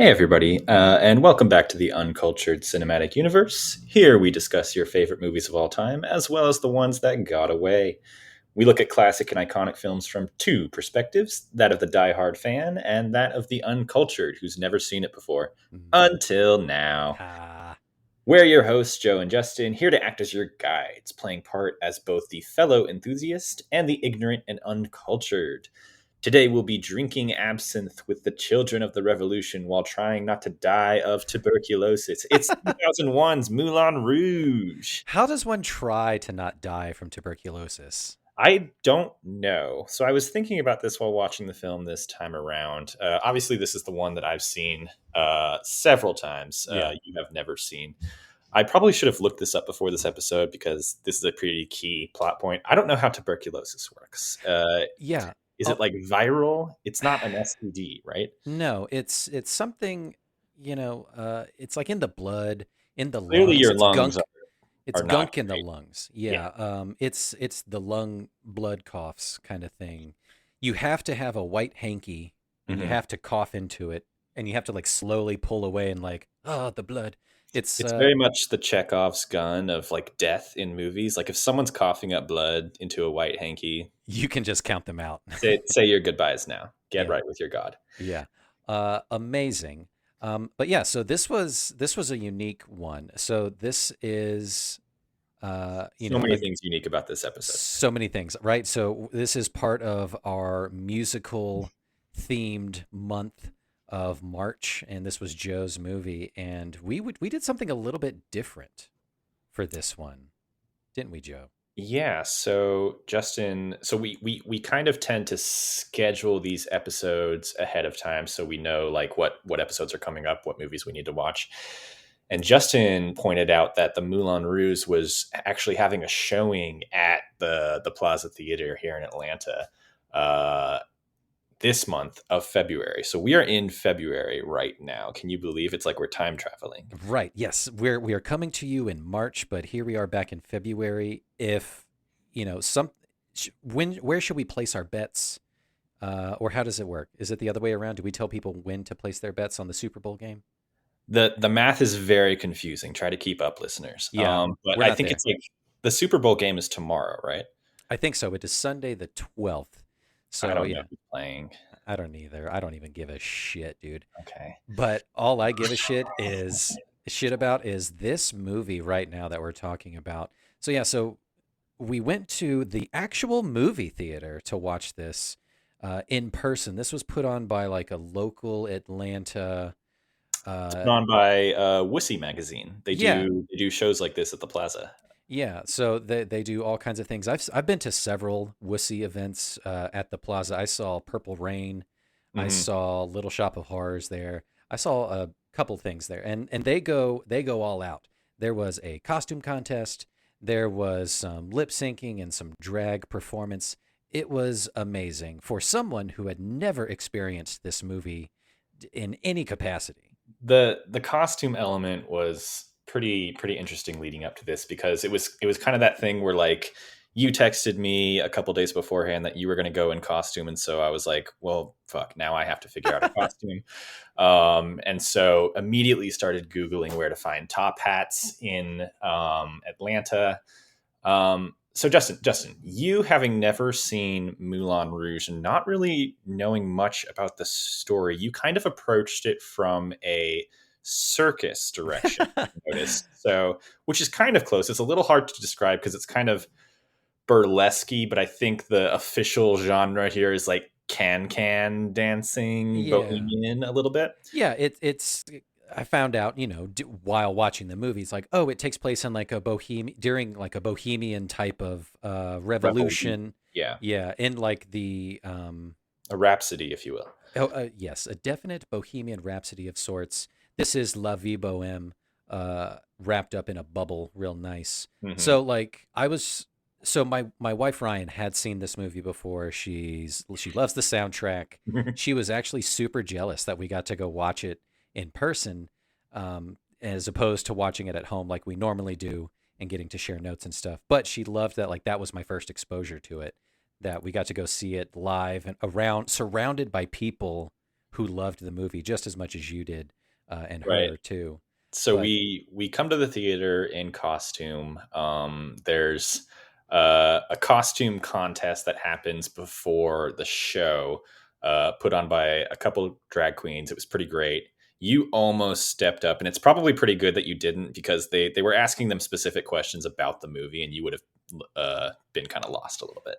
Hey, everybody, and welcome back to the Uncultured Cinematic Universe. Here we discuss your favorite movies of all time, as well as the ones that got away. We look at classic and iconic films from two perspectives, that of the die-hard fan and that of the uncultured who's never seen it before. Mm. Until now. Ah, We're your hosts, Joe and Justin, here to act as your guides, playing part as both the fellow enthusiast and the ignorant and uncultured. Today we'll be drinking absinthe with the children of the revolution while trying not to die of tuberculosis. It's 2001's Moulin Rouge. how does one try to not die from tuberculosis? I don't know. So I was thinking about this while watching the film this time around. Obviously, this is the one that I've seen several times. Yeah. You have never seen. I probably should have looked this up before this episode because this is a pretty key plot point. I don't know how tuberculosis works. Yeah. Is it Oh, like viral? It's not an STD, right? no, it's something, it's like in the blood, in the Clearly, lungs. your It's lungs gunk. It's are not gunk in the great. lungs. Yeah. Yeah. It's the lung blood coughs kind of thing. You have to have a white hanky and you Hmm. have to cough into it and you have to like slowly pull away and like, oh, the blood. It's It's very much the Chekhov's gun of like death in movies. Like if someone's coughing up blood into a white hanky, you can just count them out. say your goodbyes now. Get Yeah. right with your God. Yeah. Amazing. But yeah, so this was a unique one. So this is So many things unique about this episode. so many things, right? So this is part of our musical themed month of March, and this was Joe's movie, and we did something a little bit different for this one, didn't we, Joe? Yeah, so Justin, so we kind of tend to schedule these episodes ahead of time so we know like what episodes are coming up, what movies we need to watch. And Justin pointed out that the Moulin Rouge was actually having a showing at the Plaza Theatre here in Atlanta uh, this month of February. So we are in February right now. Can you believe it's like we're time traveling? Right. Yes, we are coming to you in March, but here we are back in February. If some when where should we place our bets, or how does it work? Is it the other way around? Do we tell people when to place their bets on the Super Bowl game? The math is very confusing. Try to keep up, listeners. Yeah, But we're I not think there. it's like the Super Bowl game is tomorrow, right? I think so. It is Sunday the 12th. I So don't know yeah, who's playing. I don't either. I don't even give a shit, dude. Okay. But all I give a shit about is this movie right now that we're talking about. So yeah, so we went to the actual movie theater to watch this in person. This was put on by like a local Atlanta. It's Uh, put on by Wussy Magazine. yeah, They do shows like this at the Plaza. yeah. So they do all kinds of things. I've been to several Wussy events at the Plaza. I saw Purple Rain. I Hmm. saw Little Shop of Horrors there. I saw a couple things there, and they go all out. There was a costume contest. There was some lip syncing and some drag performance. It was amazing for someone who had never experienced this movie in any capacity. The costume element was pretty interesting leading up to this because it was kind of that thing where like you texted me a couple days beforehand that you were going to go in costume, and so I was like, well, fuck, now I have to figure out a costume. And so immediately started googling where to find top hats in Atlanta. So Justin, you having never seen Moulin Rouge and not really knowing much about the story, you kind of approached it from a circus direction. I noticed, so which is kind of close. It's a little hard to describe because it's kind of burlesque, but I think the official genre here is like can dancing, Yeah. bohemian a little bit. Yeah, it's I found out, while watching the movie, it's like, oh, it takes place in like a during like a bohemian type of Revolution, revolution. yeah, Yeah, in like a rhapsody, if you will. yes, a definite bohemian rhapsody of sorts. This is La Vie Boheme, wrapped up in a bubble, real nice. Hmm. So like my wife Ryan had seen this movie before. She loves the soundtrack. She was actually super jealous that we got to go watch it in person, as opposed to watching it at home like we normally do and getting to share notes and stuff. But she loved that, like, that was my first exposure to it, that we got to go see it live and around, surrounded by people who loved the movie just as much as you did, and Right. her too. So But we come to the theater in costume. There's a costume contest that happens before the show, put on by a couple drag queens. It was pretty great. You almost stepped up, and it's probably pretty good that you didn't, because they were asking them specific questions about the movie, and you would have been kind of lost a little bit.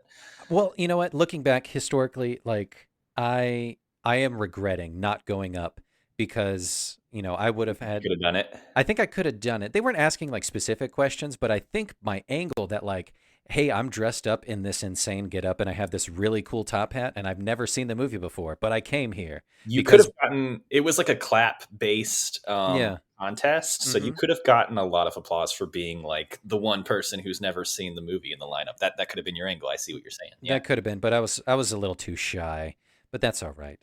well, you know what? Looking back historically, like I am regretting not going up because I would have You had. could have done it. I think I could have done it. They weren't asking like specific questions, but I think my angle that like, hey, I'm dressed up in this insane getup and I have this really cool top hat and I've never seen the movie before, but I came here You could because have gotten, it was like a clap based yeah. contest, so you Hmm. could have gotten a lot of applause for being like the one person who's never seen the movie in the lineup. That could have been your angle. I see what you're saying. Yeah. That could have been, but I was a little too shy, but that's all right.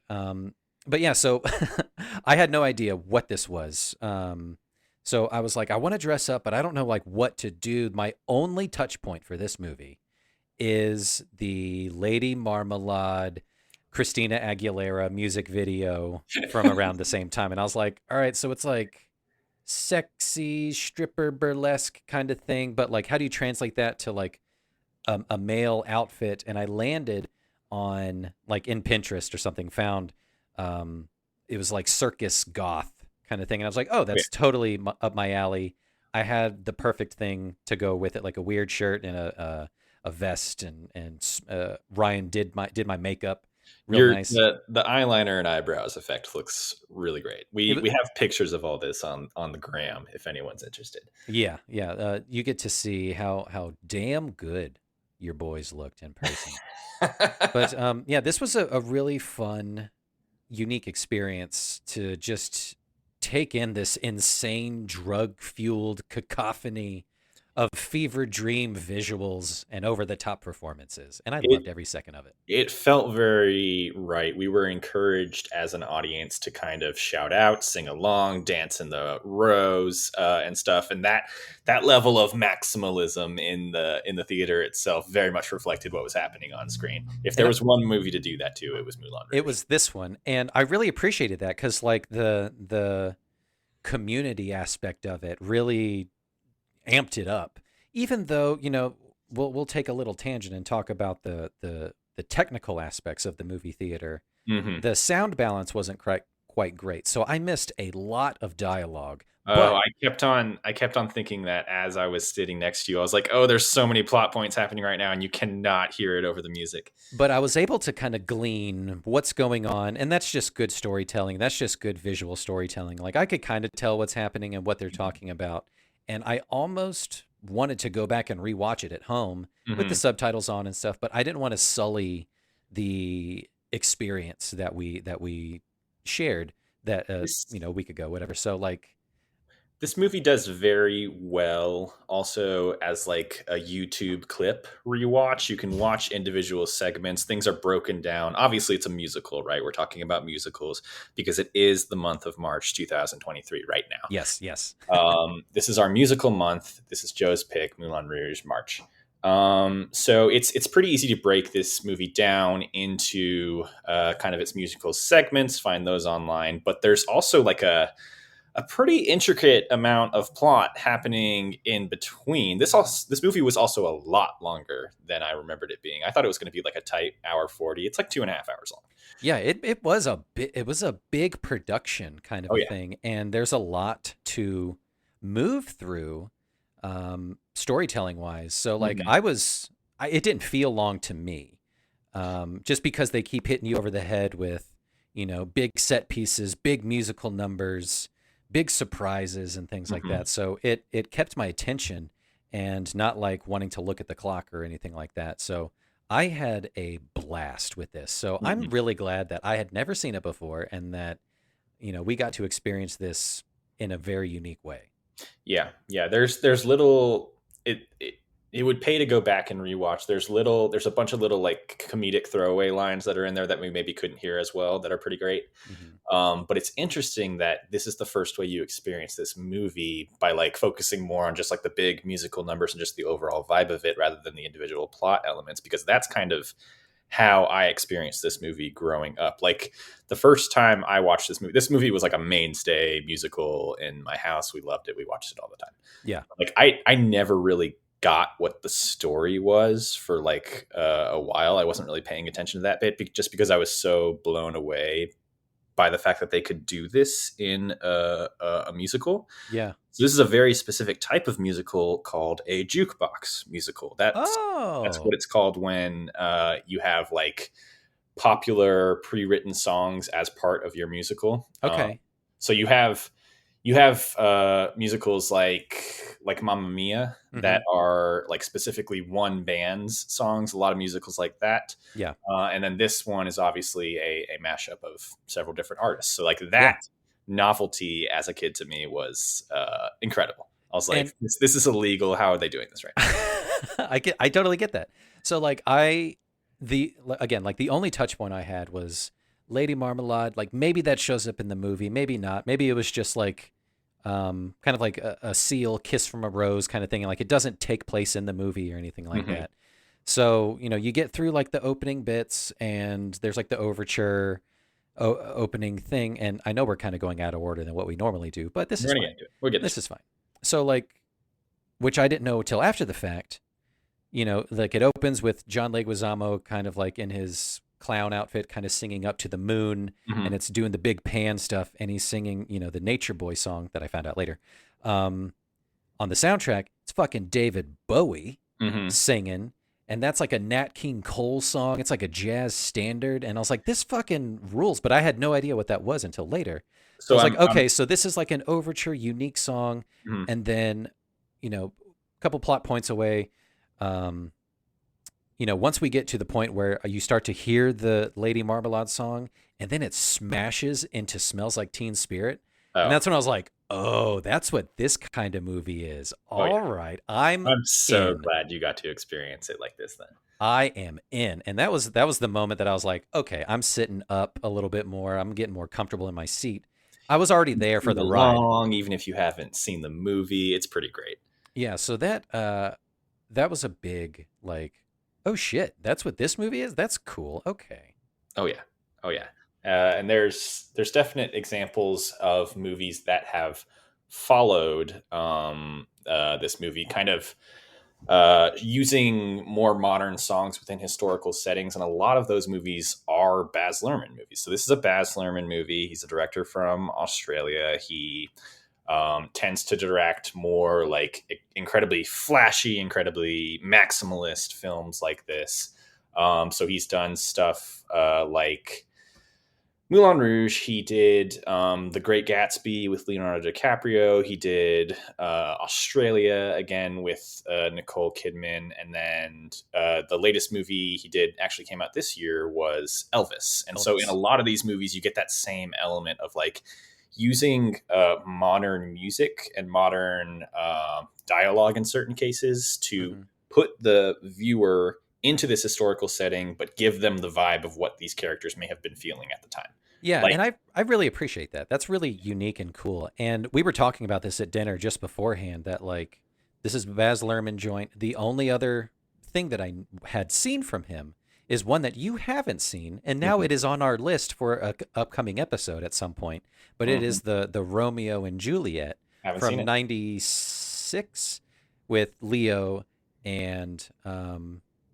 But yeah, so I had no idea what this was. So I was like, I want to dress up, but I don't know like what to do. My only touch point for this movie is the Lady Marmalade, Christina Aguilera music video from around the same time. And I was like, all right, so it's like sexy stripper burlesque kind of thing, but like, how do you translate that to like a male outfit? And I landed on like in Pinterest or something, found um, it was like circus goth kind of thing. And I was like, oh, Okay. that's totally up my alley. I had the perfect thing to go with it, like a weird shirt and a vest, and Ryan did my makeup real Your nice. the eyeliner and eyebrows effect looks really great. It We was, have pictures of all this on the gram if anyone's interested. yeah, yeah. You get to see how damn good your boys looked in person. But yeah, this was a really fun, unique experience to just take in this insane drug fueled cacophony of fever dream visuals and over the top performances. And I It loved every second of it. It felt very right. We were encouraged as an audience to kind of shout out, sing along, dance in the rows, and stuff. And that level of maximalism in the theater itself very much reflected what was happening on screen. If there And was one movie to do that too, it was Moulin it Rouge. was this one. And I really appreciated that because, like, the community aspect of it really amped it up. Even though, we'll take a little tangent and talk about the technical aspects of the movie theater. Hmm. The sound balance wasn't quite great, so I missed a lot of dialogue. Oh, But I kept on thinking that as I was sitting next to you. I was like, oh, there's so many plot points happening right now, and you cannot hear it over the music. but I was able to kind of glean what's going on, and that's just good storytelling. That's just good visual storytelling. Like I could kind of tell what's happening and what they're talking about, and I almost wanted to go back and rewatch it at home with the Hmm. subtitles on and stuff, but I didn't want to sully the experience that we shared that This a week ago, whatever. So like, This movie does very well also as like a YouTube clip rewatch. You can watch individual segments. Things are broken down. Obviously, it's a musical, right? We're talking about musicals because it is the month of March 2023 right now. yes, yes. This is our musical month. This is Joe's pick, Moulin Rouge, March. So it's pretty easy to break this movie down into kind of its musical segments. Find those online, but there's also like a pretty intricate amount of plot happening in between. This movie was also a lot longer than I remembered it being. I thought it was going to be like a tight hour 40. It's like 2.5 hours long. Yeah, it was a big production kind of Oh a yeah. thing, and there's a lot to move through, storytelling wise. So like, Mhm. it didn't feel long to me, just because they keep hitting you over the head with big set pieces, big musical numbers, big surprises, and things like Mhm. that. So it kept my attention, and not like wanting to look at the clock or anything like that. So I had a blast with this. So I'm Mhm. really glad that I had never seen it before and that, we got to experience this in a very unique way. Yeah, yeah. There's little it would pay to go back and rewatch. There's a bunch of little like comedic throwaway lines that are in there that we maybe couldn't hear as well that are pretty great. Hmm. But it's interesting that this is the first way you experience this movie by like focusing more on just like the big musical numbers and just the overall vibe of it rather than the individual plot elements, because that's kind of how I experienced this movie growing up. Like the first time I watched this movie was like a mainstay musical in my house. We loved it. We watched it all the time. Yeah. Like I never really got what the story was for like a while. I wasn't really paying attention to that bit just because I was so blown away by the fact that they could do this in a musical. Yeah. So this is a very specific type of musical called a jukebox musical. That's what Oh. it's called when you have like popular pre-written songs as part of your musical. Okay. So you have musicals like Mamma Mia Mm-hmm. that are like specifically one band's songs. A lot of musicals like that. Yeah. And then this one is obviously a mashup of several different artists. So like Yeah. that novelty as a kid to me was incredible. I was And like, this is illegal. How are they doing this right now? I totally get that. So like the again, like the only touch point I had was Lady Marmalade. Like maybe that shows up in the movie, maybe not. Maybe it was just like kind of like a seal kiss from a rose kind of thing. Like it doesn't take place in the movie or anything like Hmm. that. So, you get through like the opening bits and there's like the overture opening thing. And I know we're kind of going out of order than what we normally do, but this We're is gonna fine. get into it. We'll get This into is fine. So like, which I didn't know till after the fact, like it opens with John Leguizamo kind of like in his clown outfit, kind of singing up to the moon, it. and it's doing the big pan stuff, and he's singing, the Nature Boy song that I found out later. Um, on the soundtrack, it's fucking David Bowie Hmm. singing, and that's like a Nat King Cole song. It's like a jazz standard, and I was like, this fucking rules. But I had no idea what that was until later. So I So was like, I'm okay, so this is like an overture, unique song, mhm. and then, a couple plot points away. Um, once we get to the point where you start to hear the Lady Marmalade song and then it smashes into Smells Like Teen Spirit. And Oh, that's when I was like, oh, that's what this kind of movie is. oh yeah. All right, I'm I'm so in. glad you got to experience it like this then. I am in. And that was the moment that I was like, okay, I'm sitting up a little bit more. I'm getting more comfortable in my seat. I was already there for Sing the ride. along, even if you haven't seen the movie, it's pretty great. Yeah, so that was a big like, oh shit, that's what this movie is? That's cool. Okay. Oh yeah, oh yeah. And there's definite examples of movies that have followed this movie, kind of using more modern songs within historical settings, and a lot of those movies are Baz Luhrmann movies. So this is a Baz Luhrmann movie. He's a director from Australia. He tends to direct more like incredibly flashy, incredibly maximalist films like this. So he's done stuff like Moulin Rouge. He did The Great Gatsby with Leonardo DiCaprio. He did Australia again with Nicole Kidman, and then the latest movie he did actually came out this year was Elvis. And so in a Elvis. lot of these movies, you get that same element of like using modern music and modern dialogue in certain cases to Hmm. put the viewer into this historical setting, but give them the vibe of what these characters may have been feeling at the time. Yeah, Like, and I really appreciate that. That's really unique and cool. And we were talking about this at dinner just beforehand that like this is Baz Luhrmann joint. The only other thing that I had seen from him is one that you haven't seen, and now mhm, it is on our list for a upcoming episode at some point. But it mhm, is the Romeo and Juliet haven't seen from it. '96 with Leo and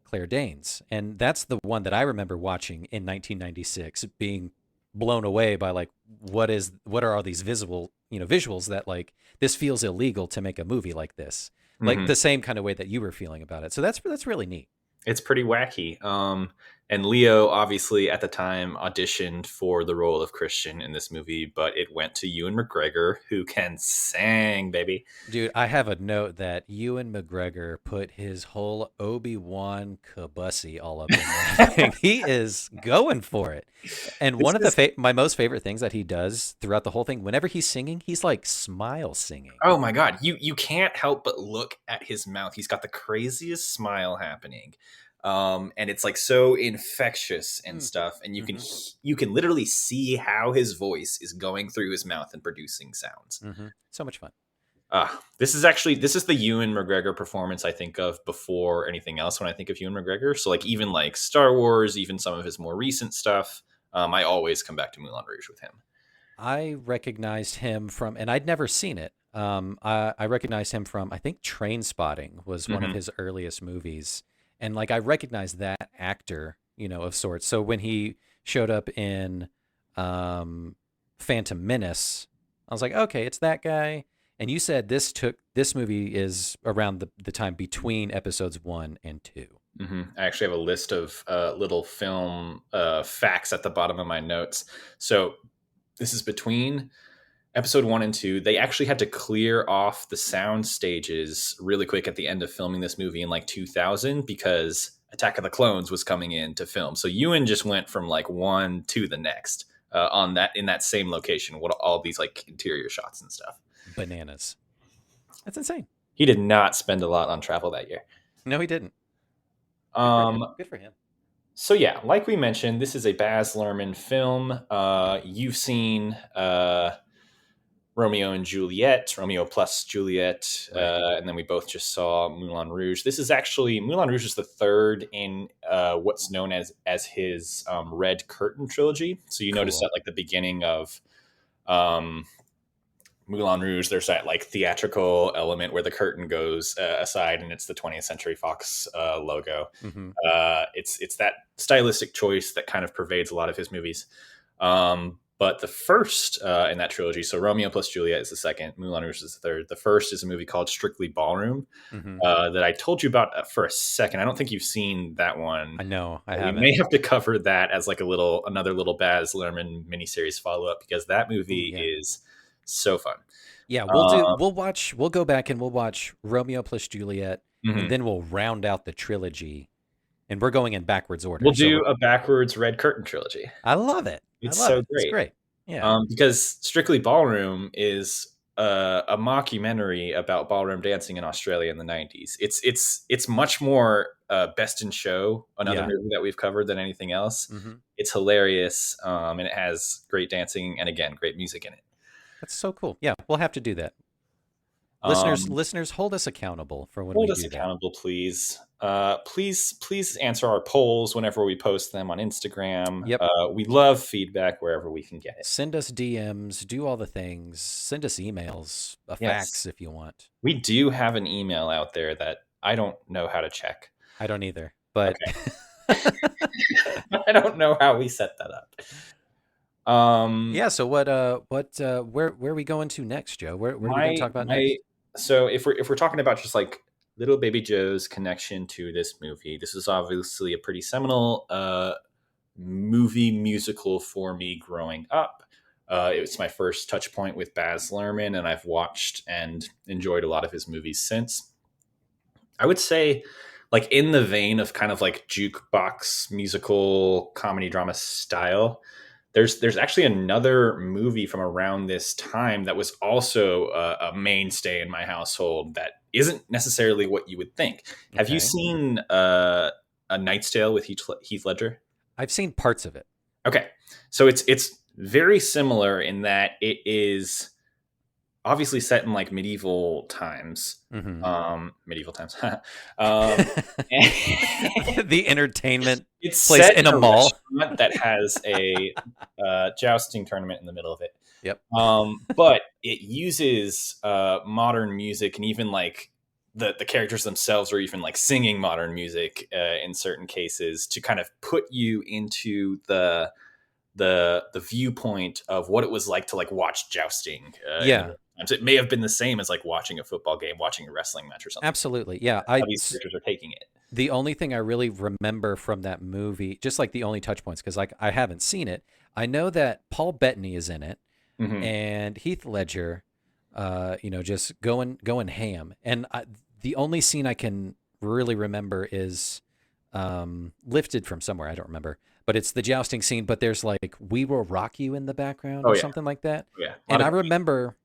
Claire Danes, and that's the one that I remember watching in 1996, being blown away by like what are all these visuals that like this feels illegal to make a movie like this, like Mhm. the same kind of way that you were feeling about it. So that's really neat. It's pretty wacky. And Leo obviously at the time auditioned for the role of Christian in this movie, but it went to Ewan McGregor, who can sing, baby. Dude, I have a note that Ewan McGregor put his whole Obi-Wan Kabussy all up in that thing. He is going for it. And This one of the is my most favorite things that he does throughout the whole thing, whenever he's singing, he's like smile singing. oh my god, you can't help but look at his mouth. He's got the craziest smile happening. And it's like so infectious and Mm. stuff, and Hmm. you can literally see how his voice is going through his mouth and producing sounds. Hmm. So much fun. This is the Ewan McGregor performance I think of before anything else when I think of Ewan McGregor. So like even like Star Wars, even some of his more recent stuff, I always come back to Moulin Rouge with him. I recognized him from, and I'd never seen it. I recognized him from, I think Train Spotting was one of Hmm. his earliest movies. And like, I recognized that actor, of sorts. So when he showed up in um, Phantom Menace, I was like, okay, it's that guy. And you said this movie is around the time between episodes 1 and 2. I actually have a list of little film facts at the bottom of my notes. So this is between episode 1 and 2. They actually had to clear off the sound stages really quick at the end of filming this movie in like 2000 because Attack of the Clones was coming in to film. So Ewan just went from like one to the next on that in that same location. What all these like interior shots and stuff. Bananas. That's insane. He did not spend a lot on travel that year. No, he didn't. Good for him. Um, Good for him. so yeah, like we mentioned, this is a Baz Luhrmann film. You've seen Romeo and Juliet, Romeo plus Juliet, Right. and then we both just saw Moulin Rouge. This is actually Moulin Rouge is the third in what's known as his Red Curtain trilogy. So you notice Cool. at like the beginning of um, Moulin Rouge, there's that like theatrical element where the curtain goes aside, and it's the 20th Century Fox logo. Hmm. It's that stylistic choice that kind of pervades a lot of his movies. But the first in that trilogy, so Romeo plus Juliet is the second, Moulin Rouge is the third. The first is a movie called Strictly Ballroom Hmm. that I told you about for a second. I don't think you've seen that one. I know. I We haven't. may have to cover that as like another little Baz Luhrmann miniseries follow up because that Ooh, movie yeah. is so fun. Yeah, Uh, we'll go back and we'll watch Romeo plus Juliet, and mhm. then we'll round out the trilogy. And we're going in backwards order. We'll So do a backwards Red Curtain trilogy. I love it. I It's love so it. It's great. great. Yeah. Because Strictly Ballroom is a mockumentary about ballroom dancing in Australia in the 90s. It's much more Best in Show, another Yeah. movie that we've covered than anything else. Hmm. It's hilarious, and it has great dancing and again great music in it. That's so cool. Yeah, we'll have to do that. Um, Listeners, hold us accountable for when we Hold us do that. accountable, please. Please answer our polls whenever we post them on Instagram. Yep. We love feedback wherever we can get it. Send us DMs, do all the things, send us emails, a Yes, fax if you want. we do have an email out there that I don't know how to check. I don't either, but Okay. I don't know how we set that up. Um, yeah. So where are we going to next, Joe? Where are we going to my talk about my next? so if we're talking about just like little baby Joe's connection to this movie, this is obviously a pretty seminal movie musical for me growing up. It was my first touch point with Baz Luhrmann, and I've watched and enjoyed a lot of his movies since. I would say, like in the vein of kind of like jukebox musical comedy drama style, there's actually another movie from around this time that was also a mainstay in my household that isn't necessarily what you would think. Have you Okay. seen A Knight's Tale with Heath Ledger? I've seen parts of it. Okay, so it's very similar in that it is obviously set in like Hmm. medieval times. um, The entertainment it's place set in in a a mall. restaurant that has a jousting tournament in the middle of it. Yep. But it uses modern music and even like the characters themselves are even like singing modern music in certain cases to kind of put you into the viewpoint of what it was like to like watch jousting in the Yeah, middle of times. It may have been the same as like watching a football game, watching a wrestling match or something. absolutely. Yeah, How these characters are taking it. the only thing I really remember from that movie, just like the only touch points, because like I haven't seen it. I know that Paul Bettany is in it, Hmm. and Heath Ledger, just going ham. And the only scene I can really remember is lifted from somewhere. I don't remember, but it's the jousting scene. But there's like "We Will Rock You" in the background Oh or yeah, something like that. oh yeah, a lot And of I great. remember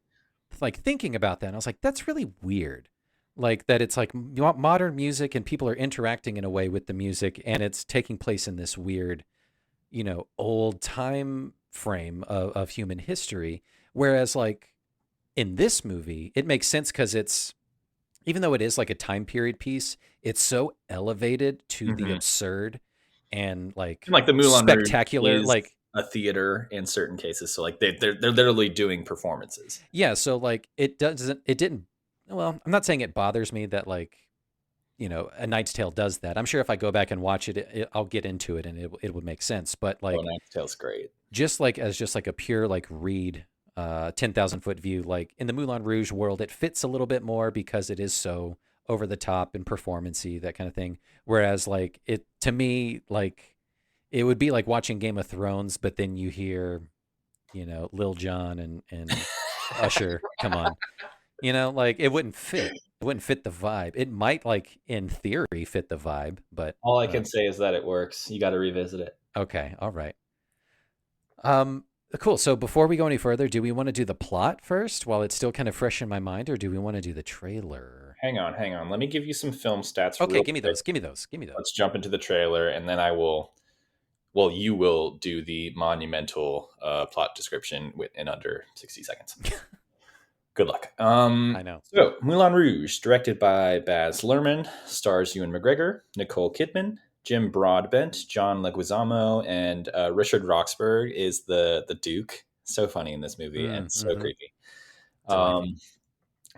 like thinking about that. And I was like, that's really weird. Like that, it's like modern music, and people are interacting in a way with the music, and it's taking place in this weird, old time frame of human history. Whereas like in this movie, it makes sense because it's, even though it is like a time period piece, it's so elevated to the Hmm. absurd and And like like the Moulin Rouge spectacular. is Like, a theater in certain cases, so like they're literally doing performances. yeah, so like it didn't, well, I'm not saying it bothers me that like, A Knight's Tale does that. I'm sure if I go back and watch it, I'll get into it and it would make sense. But Oh, like, Knight's Tale's great. just like a pure like read 10,000 foot view, like in the Moulin Rouge world, it fits a little bit more because it is so over the top and performancy, that kind of thing. Whereas like it, to me, like it would be like watching Game of Thrones, but then you hear, Lil Jon and Usher come on. Like it wouldn't fit. It wouldn't fit the vibe. It might like in theory fit the vibe, but All I can say is that it works. You got to revisit it. okay, all right. Um, cool. So before we go any further, do we want to do the plot first while it's still kind of fresh in my mind, or do we want to do the trailer? Hang on, hang on. Let me give you some film stats Okay, real give me quick. those. Give me those. Give me those. Let's jump into the trailer, and then I will. Well, you will do the monumental plot description in under 60 seconds. Good luck. I know. So, Moulin Rouge, directed by Baz Luhrmann, stars Ewan McGregor, Nicole Kidman, Jim Broadbent, John Leguizamo, and Richard Roxburgh is the Duke. So funny in this movie and so Mm-hmm. creepy. Delightful.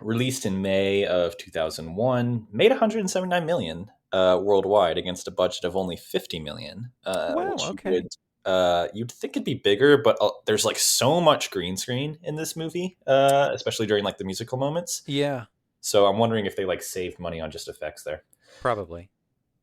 Released in May of 2001, made 179 million worldwide against a budget of only 50 million, Wow. which Okay. you'd think it'd be bigger, but there's like so much green screen in this movie, especially during like the musical moments. Yeah. So I'm wondering if they like saved money on just effects there. Probably.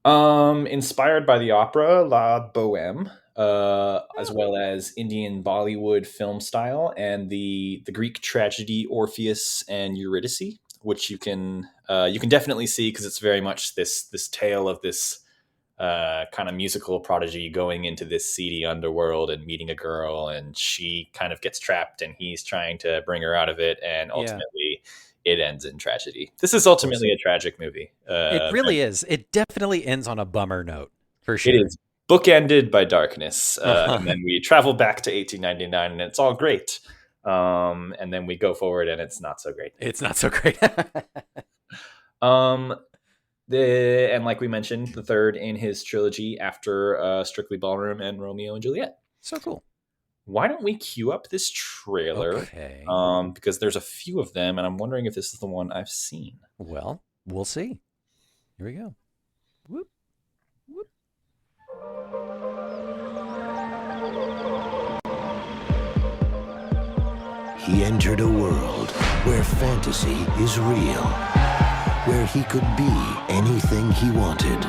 Inspired by the opera La Boheme, as Oh. well as Indian Bollywood film style and the Greek tragedy Orpheus and Eurydice, which you can definitely see because it's very much this tale of this kind of musical prodigy going into this seedy underworld and meeting a girl, and she kind of gets trapped, and he's trying to bring her out of it, and Yeah. ultimately it ends in tragedy. This is Of course. ultimately a tragic movie. It really is. It definitely ends on a bummer note, for It sure. is bookended by darkness, and Uh-huh. then we travel back to 1899, and it's all great. And then we go forward, and it's not so great. It's not so great. Um, and like we mentioned, the third in his trilogy after Strictly Ballroom and Romeo and Juliet. So cool. Why don't we queue up this trailer? Okay. Because there's a few of them, and I'm wondering if this is the one I've seen. Well, we'll see. Here we go. Whoop, whoop. He entered a world where fantasy is real, where he could be anything he wanted,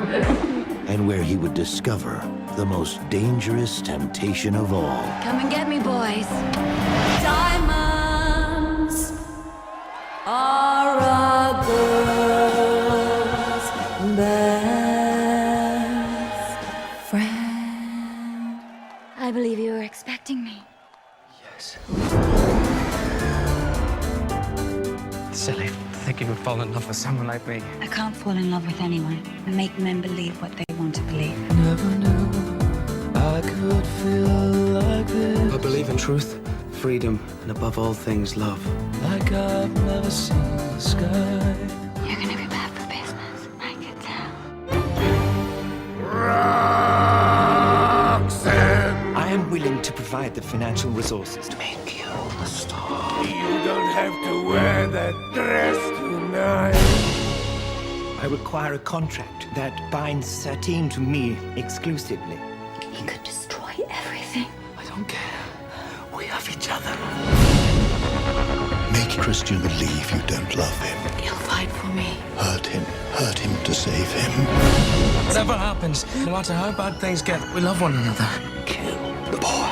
and where he would discover the most dangerous temptation of all. Come and get me, boys. Diamonds are a girl's best friend. I believe you were expecting me. Yes. Silly. Think you would fall in love with someone like me. I can't fall in love with anyone and make men believe what they want to believe. Never knew I could feel like this. I believe in truth, freedom, and above all things, love. Like I've never seen the sky. You're gonna be bad for business. I can tell. I am willing to provide the financial resources to make you a star. You don't have to wear that dress tonight. I require a contract that binds Satine to me exclusively. He could destroy everything. I don't care. We have each other. Make Christian believe you don't love him. You'll fight for me. Hurt him to save him. Whatever happens, no matter how bad things get, we love one another. Kill the boy.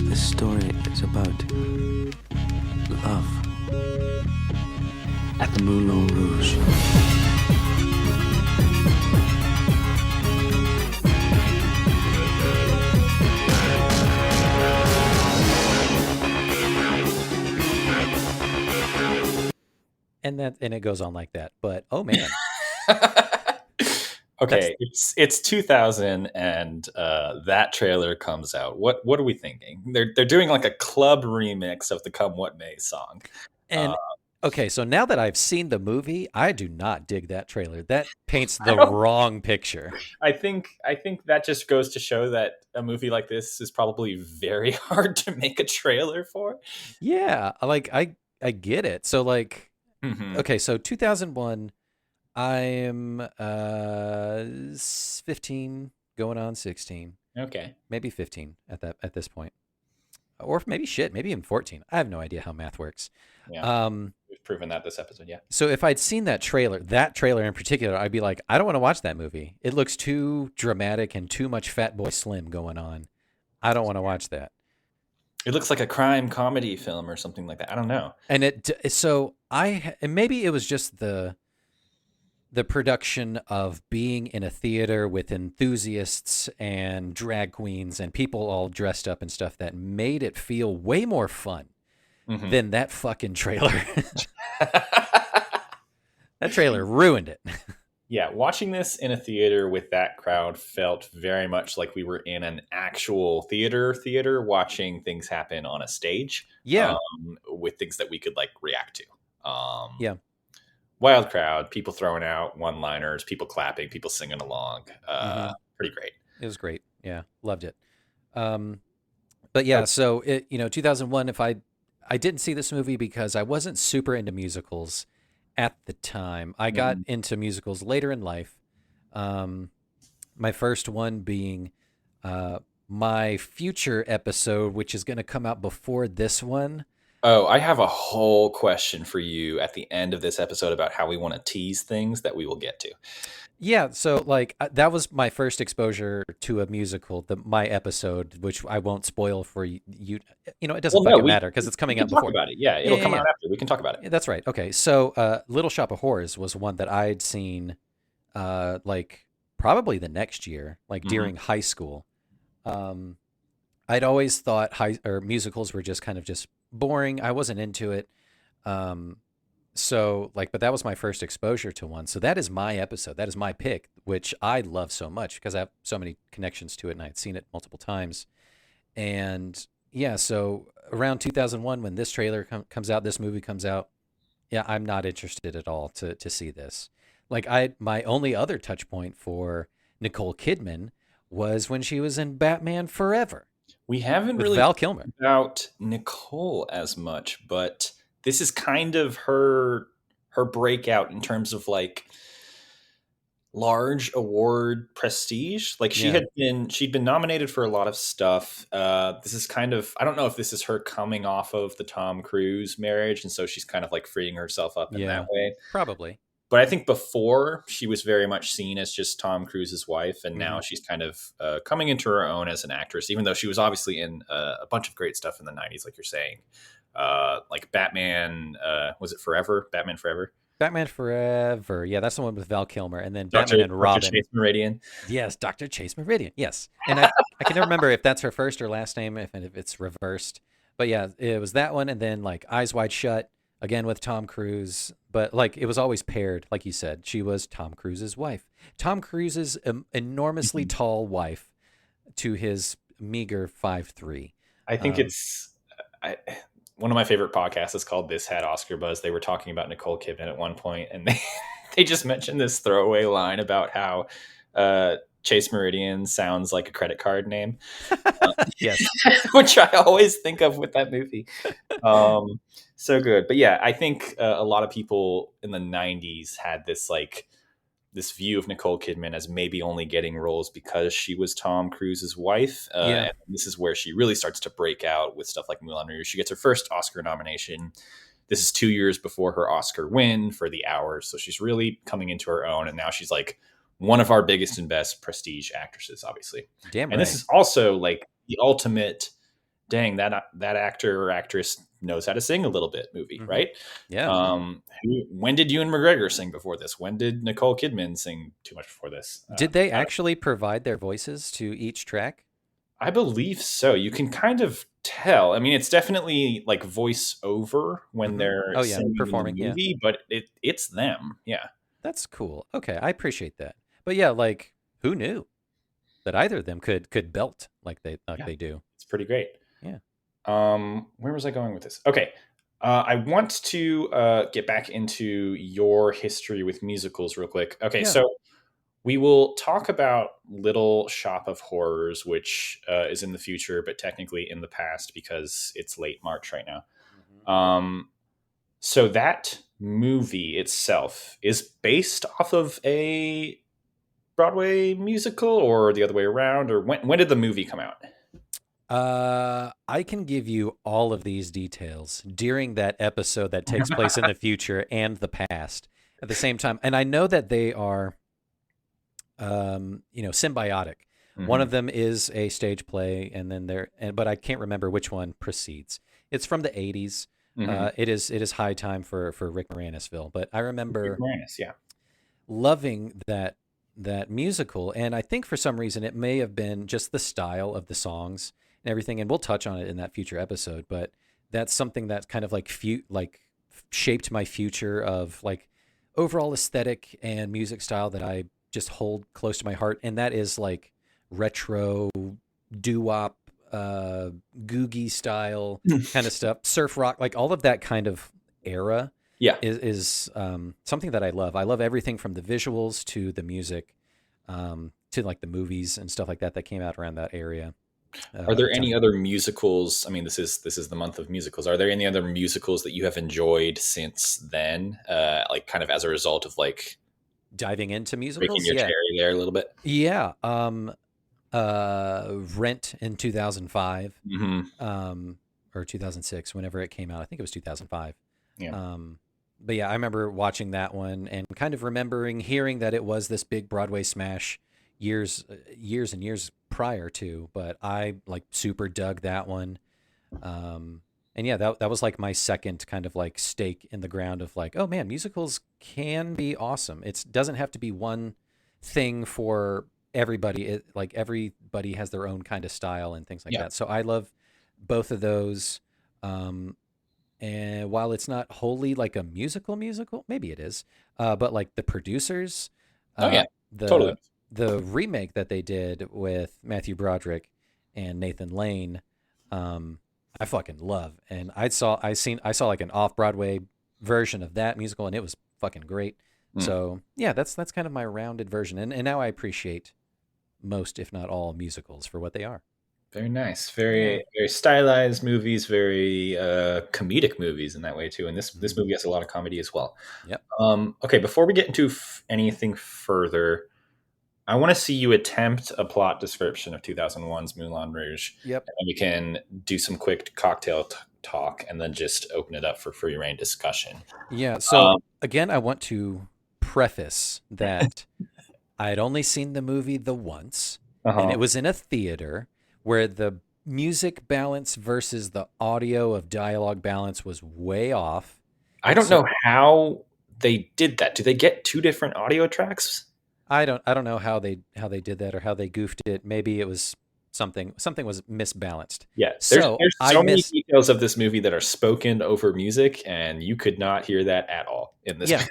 This story is about love. and it goes on like that. But oh man, that's Okay, it's 2000 and that trailer comes out. What are we thinking? They're doing like a club remix of the "Come What May" song. Uh, and okay. So now that I've seen the movie, I do not dig that trailer. That paints I the don't. wrong picture. I think that just goes to show that a movie like this is probably very hard to make a trailer for. Yeah, like I get it. So like, Hmm. okay, so 2001. I'm 15, going on 16, Okay, maybe 15 at this point, or maybe maybe even 14. I have no idea how math works. yeah, Um, we've proven that this episode. Yeah. so if I'd seen that trailer in particular, I'd be like, I don't want to watch that movie. It looks too dramatic and too much Fat Boy Slim going on. I don't want to watch that. It looks like a crime comedy film or something like that. I don't know. And and maybe it was just the production of being in a theater with enthusiasts and drag queens and people all dressed up and stuff that made it feel way more fun Hmm. than that fucking trailer. That trailer ruined it. Yeah, watching this in a theater with that crowd felt very much like we were in an actual theater watching things happen on a stage, Yeah. with things that we could like react to. Yeah. Wild crowd, people throwing out one-liners, people clapping, people singing along. Hmm. Pretty great. It was great. Yeah. Loved it. But yeah, so 2001, I didn't see this movie because I wasn't super into musicals at the time. I got Mhm. into musicals later in life. My first one being my future episode, which is going to come out before this one. Oh, I have a whole question for you at the end of this episode about how we want to tease things that we will get to. Yeah, so like that was my first exposure to a musical, my episode, which I won't spoil for you. It doesn't Well, no, fucking we matter because it's we coming can out talk before. about it. Yeah, Yeah, it'll yeah, come yeah. out after. We can talk about it. Yeah, that's right. Okay, so Little Shop of Horrors was one that I'd seen, like probably the next year, like Mhm. during high school. Um, I'd always thought musicals were just kind of just boring. I wasn't into it. Um, so like, but that was my first exposure to one. So that is my episode. That is my pick, which I love so much because I have so many connections to it and I'd seen it multiple times. And yeah, so around 2001, when this trailer comes out, this movie comes out, yeah, I'm not interested at all to see this. Like my only other touch point for Nicole Kidman was when she was in Batman Forever We haven't with really Val talked Kilmer. about Nicole as much, but this is kind of her breakout in terms of like large award prestige. Like Yeah. she'd been nominated for a lot of stuff. This is kind of, I don't know if this is her coming off of the Tom Cruise marriage, and so she's kind of like freeing herself up in that Yeah. way. Probably. But I think before she was very much seen as just Tom Cruise's wife, and now Mhm. she's kind of coming into her own as an actress. Even though she was obviously in a bunch of great stuff in the '90s, like you're saying, like Batman. Was it Forever? Batman Forever. Batman Forever. Yeah, that's the one with Val Kilmer. And then Doctor Batman and Robin. Chase Meridian. Yes, Dr. Chase Meridian. Yes. And I can never remember if that's her first or last name, if it's reversed. But yeah, it was that one. And then like Eyes Wide Shut, again with Tom Cruise. But like it was always paired, like you said. She was Tom Cruise's wife. Tom Cruise's enormously tall wife to his meager 5'3". I think it's one of my favorite podcasts is called This Had Oscar Buzz. They were talking about Nicole Kidman at one point, and they just mentioned this throwaway line about how Chase Meridian sounds like a credit card name. Yes. Which I always think of with that movie. So good. But yeah, I think a lot of people in the 90s had this like this view of Nicole Kidman as maybe only getting roles because she was Tom Cruise's wife. Yeah. And this is where she really starts to break out with stuff like Moulin Rouge. She gets her first Oscar nomination. This is 2 years before her Oscar win for The Hours. So she's really coming into her own. And now she's like one of our biggest and best prestige actresses, obviously. Damn right. And this is also like the ultimate, dang, that actor or actress knows how to sing a little bit movie, Mhm. right? Yeah. When did Ewan McGregor sing before this? When did Nicole Kidman sing too much before this? Did they actually provide their voices to each track? I believe so. You can kind of tell. I mean, it's definitely like voice over when they're Oh yeah, singing in performing. the Yeah, movie, but it's them. Yeah. that's cool. Okay, I appreciate that. But yeah, like who knew that either of them could belt like Yeah. they do? It's pretty great. Yeah. Where was I going with this? Okay. I want to get back into your history with musicals real quick. Okay, Yeah. so we will talk about Little Shop of Horrors, which is in the future, but technically in the past because it's late March right now. So that movie itself is based off of a Broadway musical, or the other way around, or when did the movie come out? I can give you all of these details during that episode that takes place in the future and the past at the same time. And I know that they are, symbiotic. One Mhm. of them is a stage play, and then but I can't remember which one precedes. It's from the '80s. Mhm. It is high time for Rick Moranisville. But I remember Moranis, yeah. loving that musical, and I think for some reason it may have been just the style of the songs and everything, and we'll touch on it in that future episode. But that's something that kind of like shaped my future of like overall aesthetic and music style that I just hold close to my heart, and that is like retro doo-wop, googie style kind of stuff, surf rock, like all of that kind of era Yeah. is something that I love. I love everything from the visuals to the music, to like the movies and stuff like that that came out around that area. Are there any time. other musicals? I mean, this is the month of musicals. Are there any other musicals that you have enjoyed since then? Like kind of as a result of like Diving into breaking musicals? your Yeah. cherry there a little bit? Yeah. Rent in 2005, Hmm. or 2006, whenever it came out. I think it was 2005. Yeah. But yeah, I remember watching that one and kind of remembering hearing that it was this big Broadway smash years and years prior to, but I like super dug that one. And yeah, that was like my second kind of like stake in the ground of like, oh man, musicals can be awesome. It doesn't have to be one thing for everybody. Like everybody has their own kind of style and things like Yeah. that. So I love both of those. And while it's not wholly like a musical, maybe it is. But like the producers, Oh yeah. the Totally. the remake that they did with Matthew Broderick and Nathan Lane, I fucking love. And I saw like an off Broadway version of that musical, and it was fucking great. Mm. So yeah, that's kind of my rounded version, and now I appreciate most, if not all, musicals for what they are. Very nice. Yeah. Very stylized movies, very comedic movies in that way too. And this Mhm. movie has a lot of comedy as well. Yep. Okay, before we get into anything further, I want to see you attempt a plot description of 2001's Moulin Rouge. Yep. And we can do some quick cocktail talk and then just open it up for free reign discussion. Yeah. So again, I want to preface that I had only seen the movie the once, and it was in a theater where the music balance versus the audio of dialogue balance was way off. I don't know how they did that. Do they get two different audio tracks? I don't know how they did that or how they goofed it. Maybe it was something was misbalanced. Yeah, So there's I so many missed. details of this movie that are spoken over music, and you could not hear that at all in this. Yeah.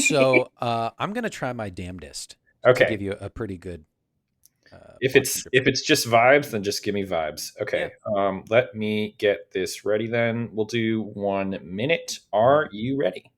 So I'm gonna try my damnedest to Okay. give you a pretty good. If plot it's description. just vibes, then just give me vibes. Okay. Let me get this ready. Then we'll do 1 minute. Are you ready?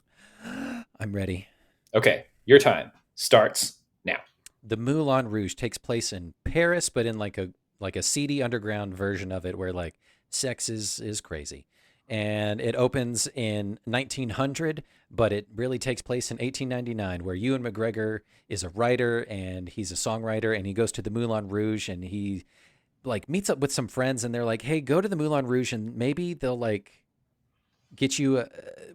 I'm ready. Okay, your time starts now. The Moulin Rouge takes place in Paris, but in like a seedy underground version of it where like sex is crazy. And it opens in 1900, but it really takes place in 1899, where Ewan McGregor is a writer and he's a songwriter, and he goes to the Moulin Rouge and he like meets up with some friends, and they're like, "Hey, go to the Moulin Rouge and maybe they'll like get you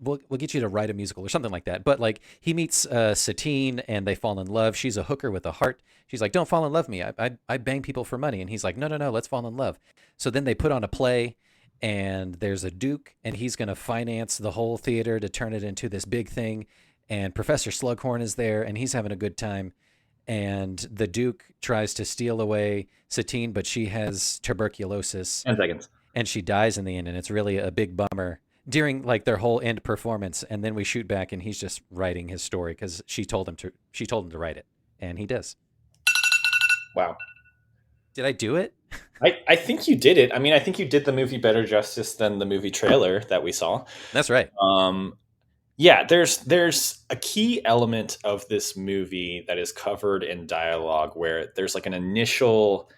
we'll get you to write a musical or something like that." But like he meets Satine and they fall in love. She's a hooker with a heart. She's like, "Don't fall in love with me. I bang people for money." And he's like, "No, let's fall in love." So then they put on a play, and there's a duke, and he's going to finance the whole theater to turn it into this big thing. And Professor Slughorn is there, and he's having a good time. And the duke tries to steal away Satine, but she has tuberculosis. 10 seconds. and she dies in the end, and it's really a big bummer during like their whole end performance. And then we shoot back, and he's just writing his story because she told him to write it, and he does. Wow. Did I do it? I think you did it. I mean, I think you did the movie better justice than the movie trailer that we saw. That's right. Yeah, there's a key element of this movie that is covered in dialogue where there's like an initial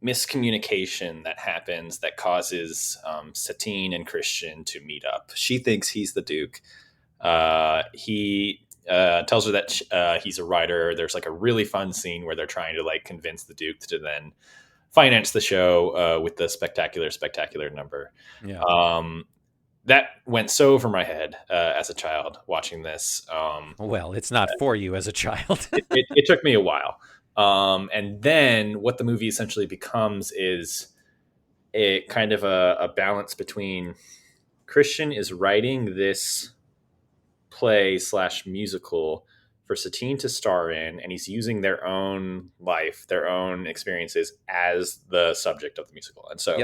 miscommunication that happens that causes Satine and Christian to meet up. She thinks he's the Duke. He tells her that he's a writer. There's like a really fun scene where they're trying to like convince the Duke to then finance the show with the spectacular number. Yeah. That went so over my head as a child watching this. Well, it's not for you as a child. it took me a while. And then what the movie essentially becomes is a kind of a balance between Christian is writing this play / musical for Satine to star in, and he's using their own life, their own experiences as the subject of the musical. And so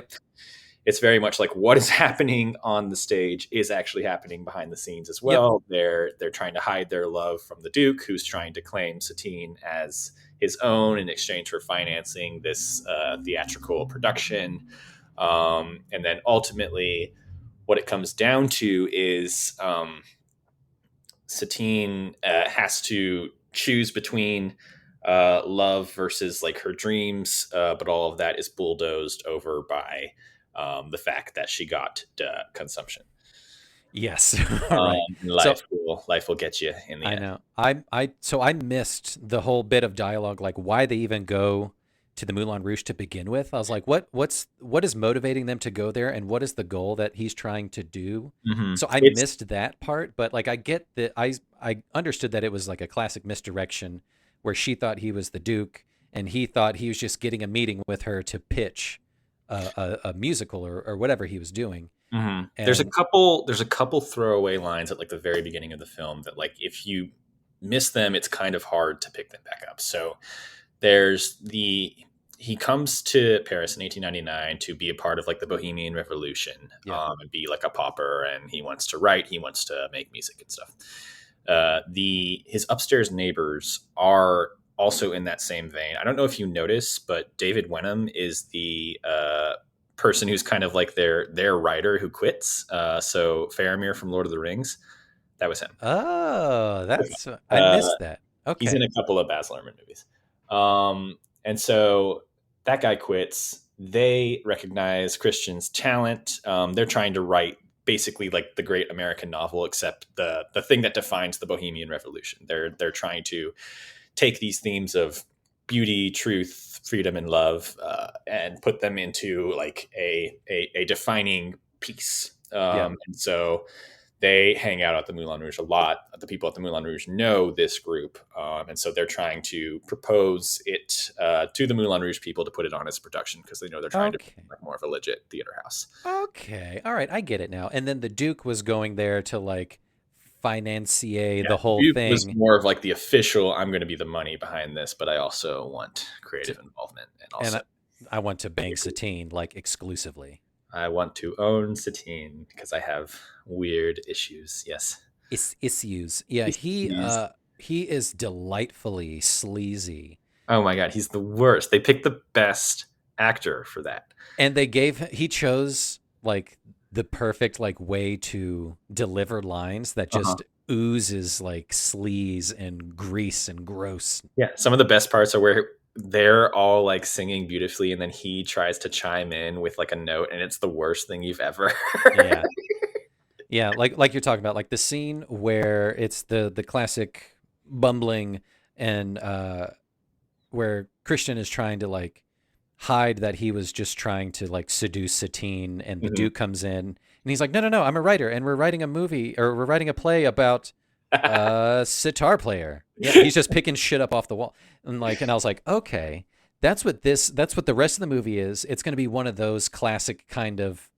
it's very much like what is happening on the stage is actually happening behind the scenes as well. They're trying to hide their love from the Duke, who's trying to claim Satine as his own in exchange for financing this theatrical production. And then ultimately what it comes down to is Satine has to choose between love versus like her dreams, but all of that is bulldozed over by the fact that she got consumption. Yes. Right. Life will get you in the end. I know. So I missed the whole bit of dialogue, like why they even go to the Moulin Rouge to begin with. I was like, what is motivating them to go there, and what is the goal that he's trying to do? Mm-hmm. So I missed that part, but like I get that I understood that it was like a classic misdirection where she thought he was the Duke and he thought he was just getting a meeting with her to pitch a musical or whatever he was doing. Mm-hmm. There's a couple throwaway lines at like the very beginning of the film that like if you miss them, it's kind of hard to pick them back up. So he comes to Paris in 1899 to be a part of like the Bohemian Revolution, and be like a pauper, and he wants to write, he wants to make music and stuff. His upstairs neighbors are also in that same vein. I don't know if you notice, but David Wenham is the person who's kind of like their writer who quits. So Faramir from Lord of the Rings, that was him. Oh, I missed that. Okay, he's in a couple of Baz Luhrmann movies. And so that guy quits. They recognize Christian's talent. They're trying to write basically like the great American novel, except the thing that defines the Bohemian Revolution. They're trying to take these themes of beauty, truth, freedom, and love, and put them into like a defining piece. And so they hang out at the Moulin Rouge a lot. The people at the Moulin Rouge know this group. And so they're trying to propose it to the Moulin Rouge people to put it on as a production because they know they're trying to be like more of a legit theater house. Okay. All right. I get it now. And then the Duke was going there to like financier the whole Duke thing. Was more of like the official, I'm going to be the money behind this, but I also want creative involvement. And I want to bang Satine like exclusively. I want to own Satine because I have weird issues. Yes. Issues. Yeah. He is delightfully sleazy. Oh my God. He's the worst. They picked the best actor for that. And he chose like the perfect like way to deliver lines that just oozes like sleaze and grease and gross. Yeah. Some of the best parts are where they're all like singing beautifully and then he tries to chime in with like a note and it's the worst thing you've ever heard. Yeah, like you're talking about, like the scene where it's the classic bumbling and where Christian is trying to like hide that he was just trying to like seduce Satine, and the Duke comes in and he's like, no, I'm a writer and we're writing a play about sitar player. Yeah, he's just picking shit up off the wall. And I was like, okay, that's what the rest of the movie is. It's going to be one of those classic kind of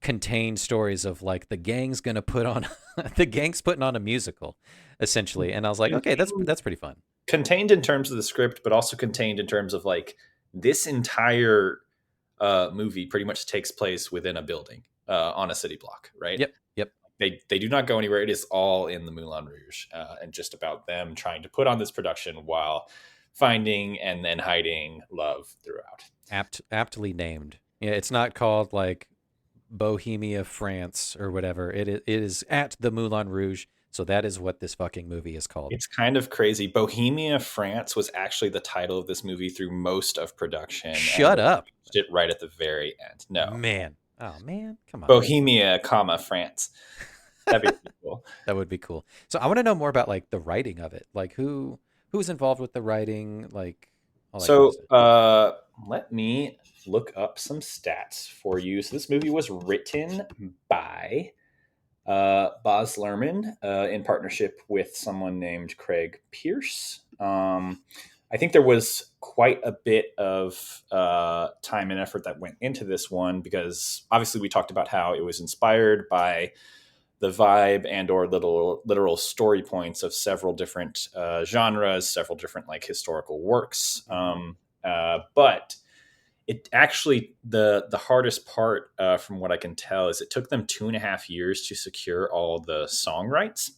contained stories of like the gang's putting on a musical essentially. And I was like, okay, that's pretty fun. Contained in terms of the script, but also contained in terms of like this entire movie pretty much takes place within a building on a city block, right? Yep. Yep. They do not go anywhere. It is all in the Moulin Rouge, and just about them trying to put on this production while finding and then hiding love throughout. Aptly named. Yeah, it's not called like Bohemia, France, or whatever. It is at the Moulin Rouge. So that is what this fucking movie is called. It's kind of crazy. Bohemia, France was actually the title of this movie through most of production. Shut up. It right at the very end. No. Man. Oh, man. Come on. Bohemia, comma, France. That'd be pretty cool. That would be cool. So I want to know more about like the writing of it. Like who's involved with the writing, like all that kind of So stuff. let me look up some stats for you. So this movie was written by Baz Luhrmann in partnership with someone named Craig Pierce. I think there was quite a bit of time and effort that went into this one because obviously we talked about how it was inspired by the vibe and or literal story points of several different genres, several different like historical works. But it actually the hardest part, from what I can tell, is it took them 2.5 years to secure all the song rights.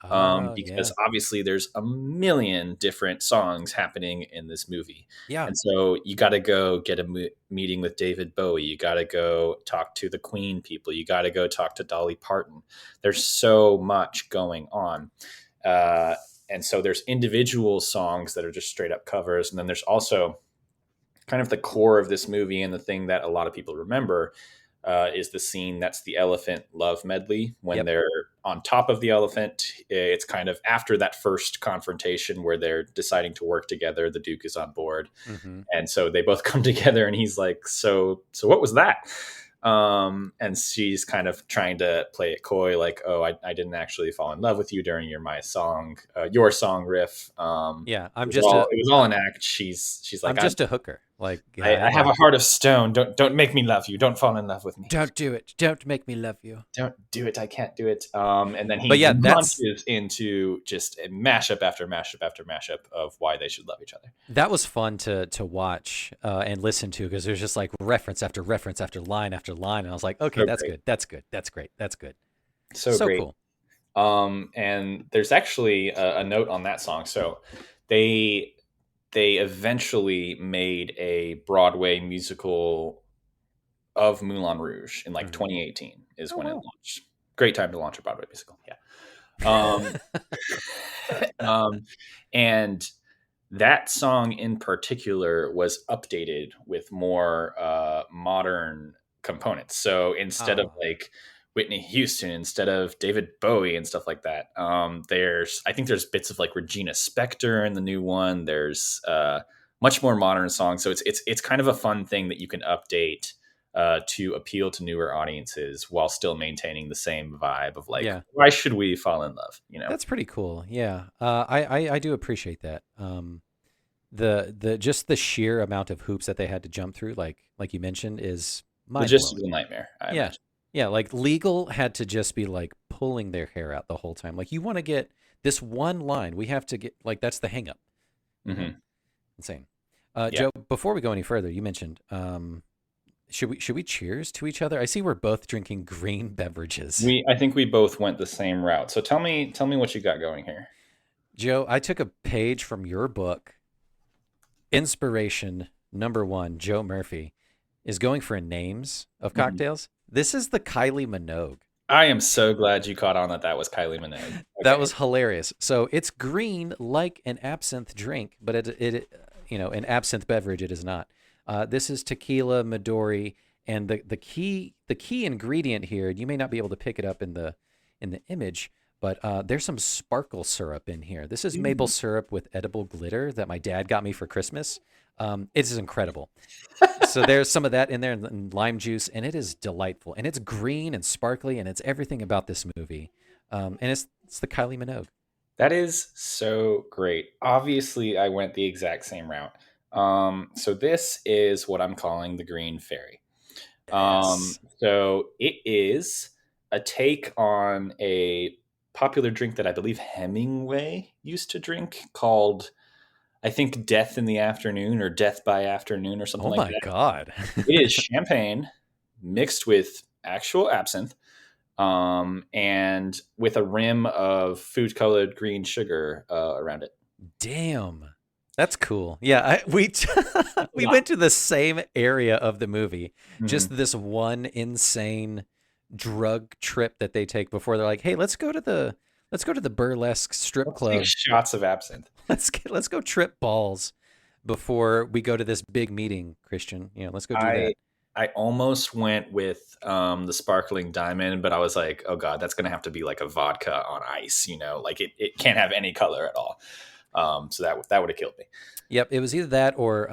Yeah. Because obviously there's a million different songs happening in this movie. Yeah. And so you got to go get a meeting with David Bowie. You got to go talk to the Queen people. You got to go talk to Dolly Parton. There's so much going on. And so there's individual songs that are just straight up covers. And then there's also kind of the core of this movie, and the thing that a lot of people remember is the scene that's the elephant love medley when Yep. they're on top of the elephant. It's kind of after that first confrontation where they're deciding to work together. The Duke is on board, and so they both come together, and he's like, so what was that? And she's kind of trying to play it coy, like, oh, I didn't actually fall in love with you during your song riff. Yeah. It was all an act. She's like, I'm just a hooker. Like I have a heart of stone. Don't make me love you. Don't fall in love with me. Don't do it. Don't make me love you. Don't do it. I can't do it. And then he But yeah, launches into just a mashup after mashup after mashup of why they should love each other. That was fun to watch and listen to, because there's just like reference after reference after line after line, and I was like, okay, So that's great. good. That's good. That's great. That's good. So great. Cool. And there's actually a note on that song. So they eventually made a Broadway musical of Moulin Rouge in 2018 is when it launched. Great time to launch a Broadway musical. Yeah. And that song in particular was updated with more modern components. So instead of like Whitney Houston, instead of David Bowie and stuff like that, I think there's bits of like Regina Spektor in the new one. There's much more modern songs. So it's kind of a fun thing that you can update to appeal to newer audiences while still maintaining the same vibe of like, why should we fall in love? That's pretty cool. Yeah. I do appreciate that. The just the sheer amount of hoops that they had to jump through, like you mentioned, is logistical nightmare. I imagine. Yeah, like legal had to just be like pulling their hair out the whole time. Like, you want to get this one line, we have to get, like, that's the hang up. Insane. Joe, before we go any further, you mentioned should we cheers to each other? I see we're both drinking green beverages. I think we both went the same route. So tell me what you got going here. Joe, I took a page from your book. Inspiration number 1, Joe Murphy, is going for names of cocktails. This is the Kylie Minogue. I am so glad you caught on that was Kylie Minogue. Okay. That was hilarious. So it's green like an absinthe drink, but it an absinthe beverage it is not. This is tequila, Midori, and the key ingredient here, you may not be able to pick it up in the image, but there's some sparkle syrup in here. This is maple syrup with edible glitter that my dad got me for Christmas. It is incredible. So there's some of that in there, and lime juice, and it is delightful. And it's green and sparkly, and it's everything about this movie. And it's the Kylie Minogue. That is so great. Obviously, I went the exact same route. So this is what I'm calling the Green Fairy. Yes. So it is a take on a popular drink that I believe Hemingway used to drink called I think Death in the Afternoon or Death by Afternoon or something Oh like my that. God. It is champagne mixed with actual absinthe, and with a rim of food colored green sugar around it. Damn. That's cool. Yeah, we Yeah. went to the same area of the movie. Mhm. Just this one insane drug trip that they take before they're like, "Hey, let's go to the burlesque strip Let's take club. shots of absinthe. Let's go trip balls before we go to this big meeting, Christian. Let's go do I that." I almost went with the sparkling diamond, but I was like, oh god, that's gonna have to be like a vodka on ice, like it can't have any color at all. So that would have killed me. Yep, it was either that or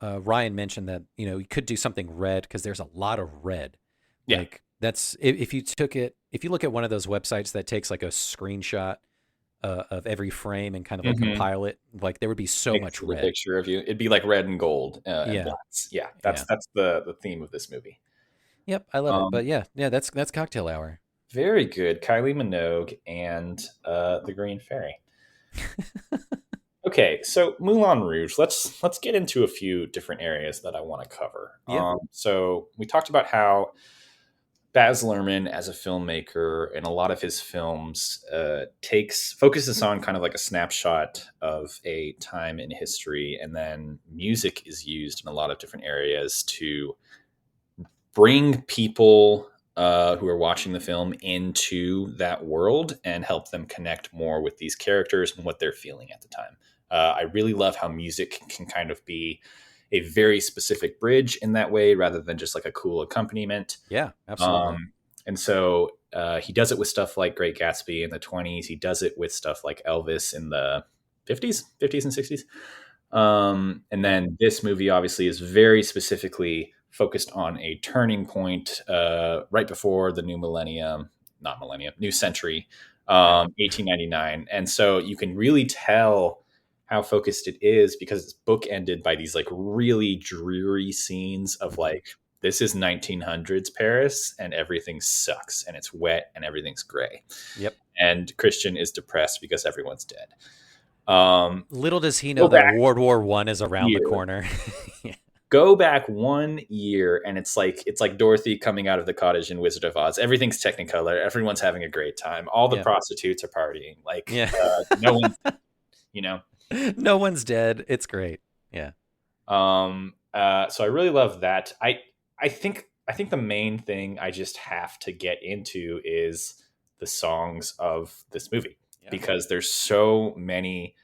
Ryan mentioned that you could do something red because there's a lot of red. Yeah, Like that's if you look at one of those websites that takes like a screenshot of every frame and kind of like hmm compile it, like there would be so makes much a little red. picture of you. It'd be like red and gold and Yeah, blacks. Yeah, yeah. that's the theme of this movie. Yep, I love it. Um, But yeah, that's cocktail hour. very good, Kylie Minogue and the Green Fairy. Okay, so Moulin Rouge. Let's get into a few different areas that I want to cover. Yeah. So we talked about how Baz Luhrmann, as a filmmaker, in a lot of his films, focuses on kind of like a snapshot of a time in history, and then music is used in a lot of different areas to bring people who are watching the film into that world and help them connect more with these characters and what they're feeling at the time. I really love how music can kind of be a very specific bridge in that way rather than just like a cool accompaniment. Yeah, absolutely. And so he does it with stuff like Great Gatsby in the 20s. He does it with stuff like Elvis in the 50s and 60s. And then this movie obviously is very specifically focused on a turning point right before the new century, 1899. And so you can really tell how focused it is because it's bookended by these like really dreary scenes of like, this is 1900s Paris and everything sucks and it's wet and everything's gray. Yep. And Christian is depressed because everyone's dead. Little does he Go know that back World War I is around the year. corner. Yeah. Go back 1 year and it's like Dorothy coming out of the cottage in Wizard of Oz. Everything's Technicolor. Everyone's having a great time. All the Yeah. prostitutes are partying. Like Yeah. no one, you know. No one's dead. It's great. Yeah. So I really love that. I think the main thing I just have to get into is the songs of this movie because there's so many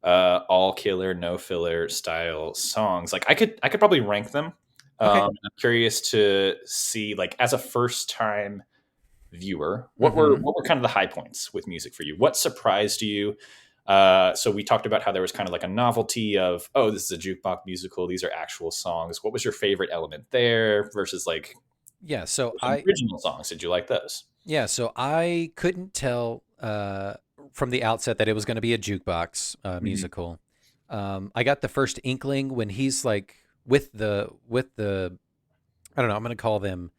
all killer no filler style songs. Like I could probably rank them. Okay. I'm curious to see, like, as a first time viewer, what were kind of the high points with music for you? What surprised you? So we talked about how there was kind of like a novelty of, oh, this is a jukebox musical. These are actual songs. What was your favorite element there versus like Yeah. So original songs? Did you like those? Yeah, so I couldn't tell from the outset that it was going to be a jukebox musical. I got the first inkling when he's like with the I don't know, I'm going to call them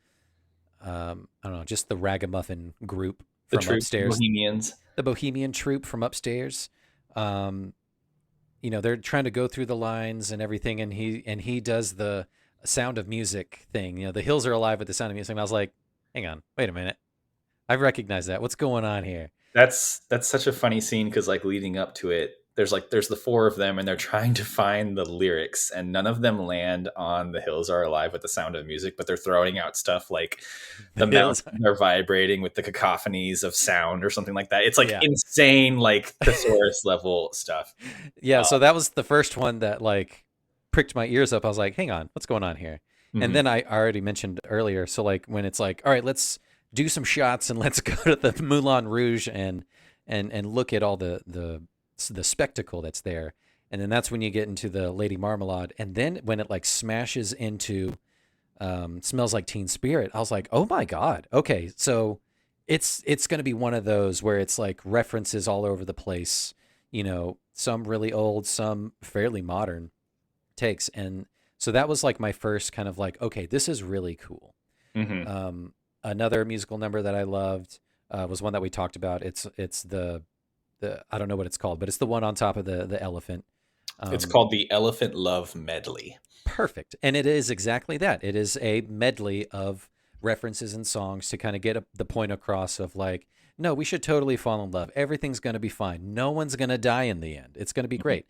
I don't know, just the ragamuffin group from upstairs, Bohemians. the Bohemian troupe from upstairs. They're trying to go through the lines and everything, and he does the Sound of Music thing. The hills are alive with the sound of music. And I was like, hang on, wait a minute. I recognize that. What's going on here? That's such a funny scene because like leading up to it, there's the four of them and they're trying to find the lyrics and none of them land on The Hills Are Alive with the Sound of Music, but they're throwing out stuff like the mountains are vibrating with the cacophonies of sound or something like that. It's like insane, like thesaurus level stuff. Yeah, so that was the first one that like pricked my ears up. I was like, hang on, what's going on here? And then I already mentioned earlier, so like when it's like, all right, let's do some shots and let's go to the Moulin Rouge and look at all the spectacle that's there. And then that's when you get into the Lady Marmalade. And then when it like smashes into Smells Like Teen Spirit, I was like, oh my God. Okay. So it's going to be one of those where it's like references all over the place, some really old, some fairly modern takes. And so that was like my first kind of like, okay, this is really cool. Another musical number that I loved was one that we talked about. It's the the I don't know what it's called, but it's the one on top of the elephant. It's called the Elephant Love Medley. Perfect. And it is exactly that. It is a medley of references and songs to kind of get the point across of like, no, we should totally fall in love. Everything's going to be fine. No one's going to die in the end. It's going to be great.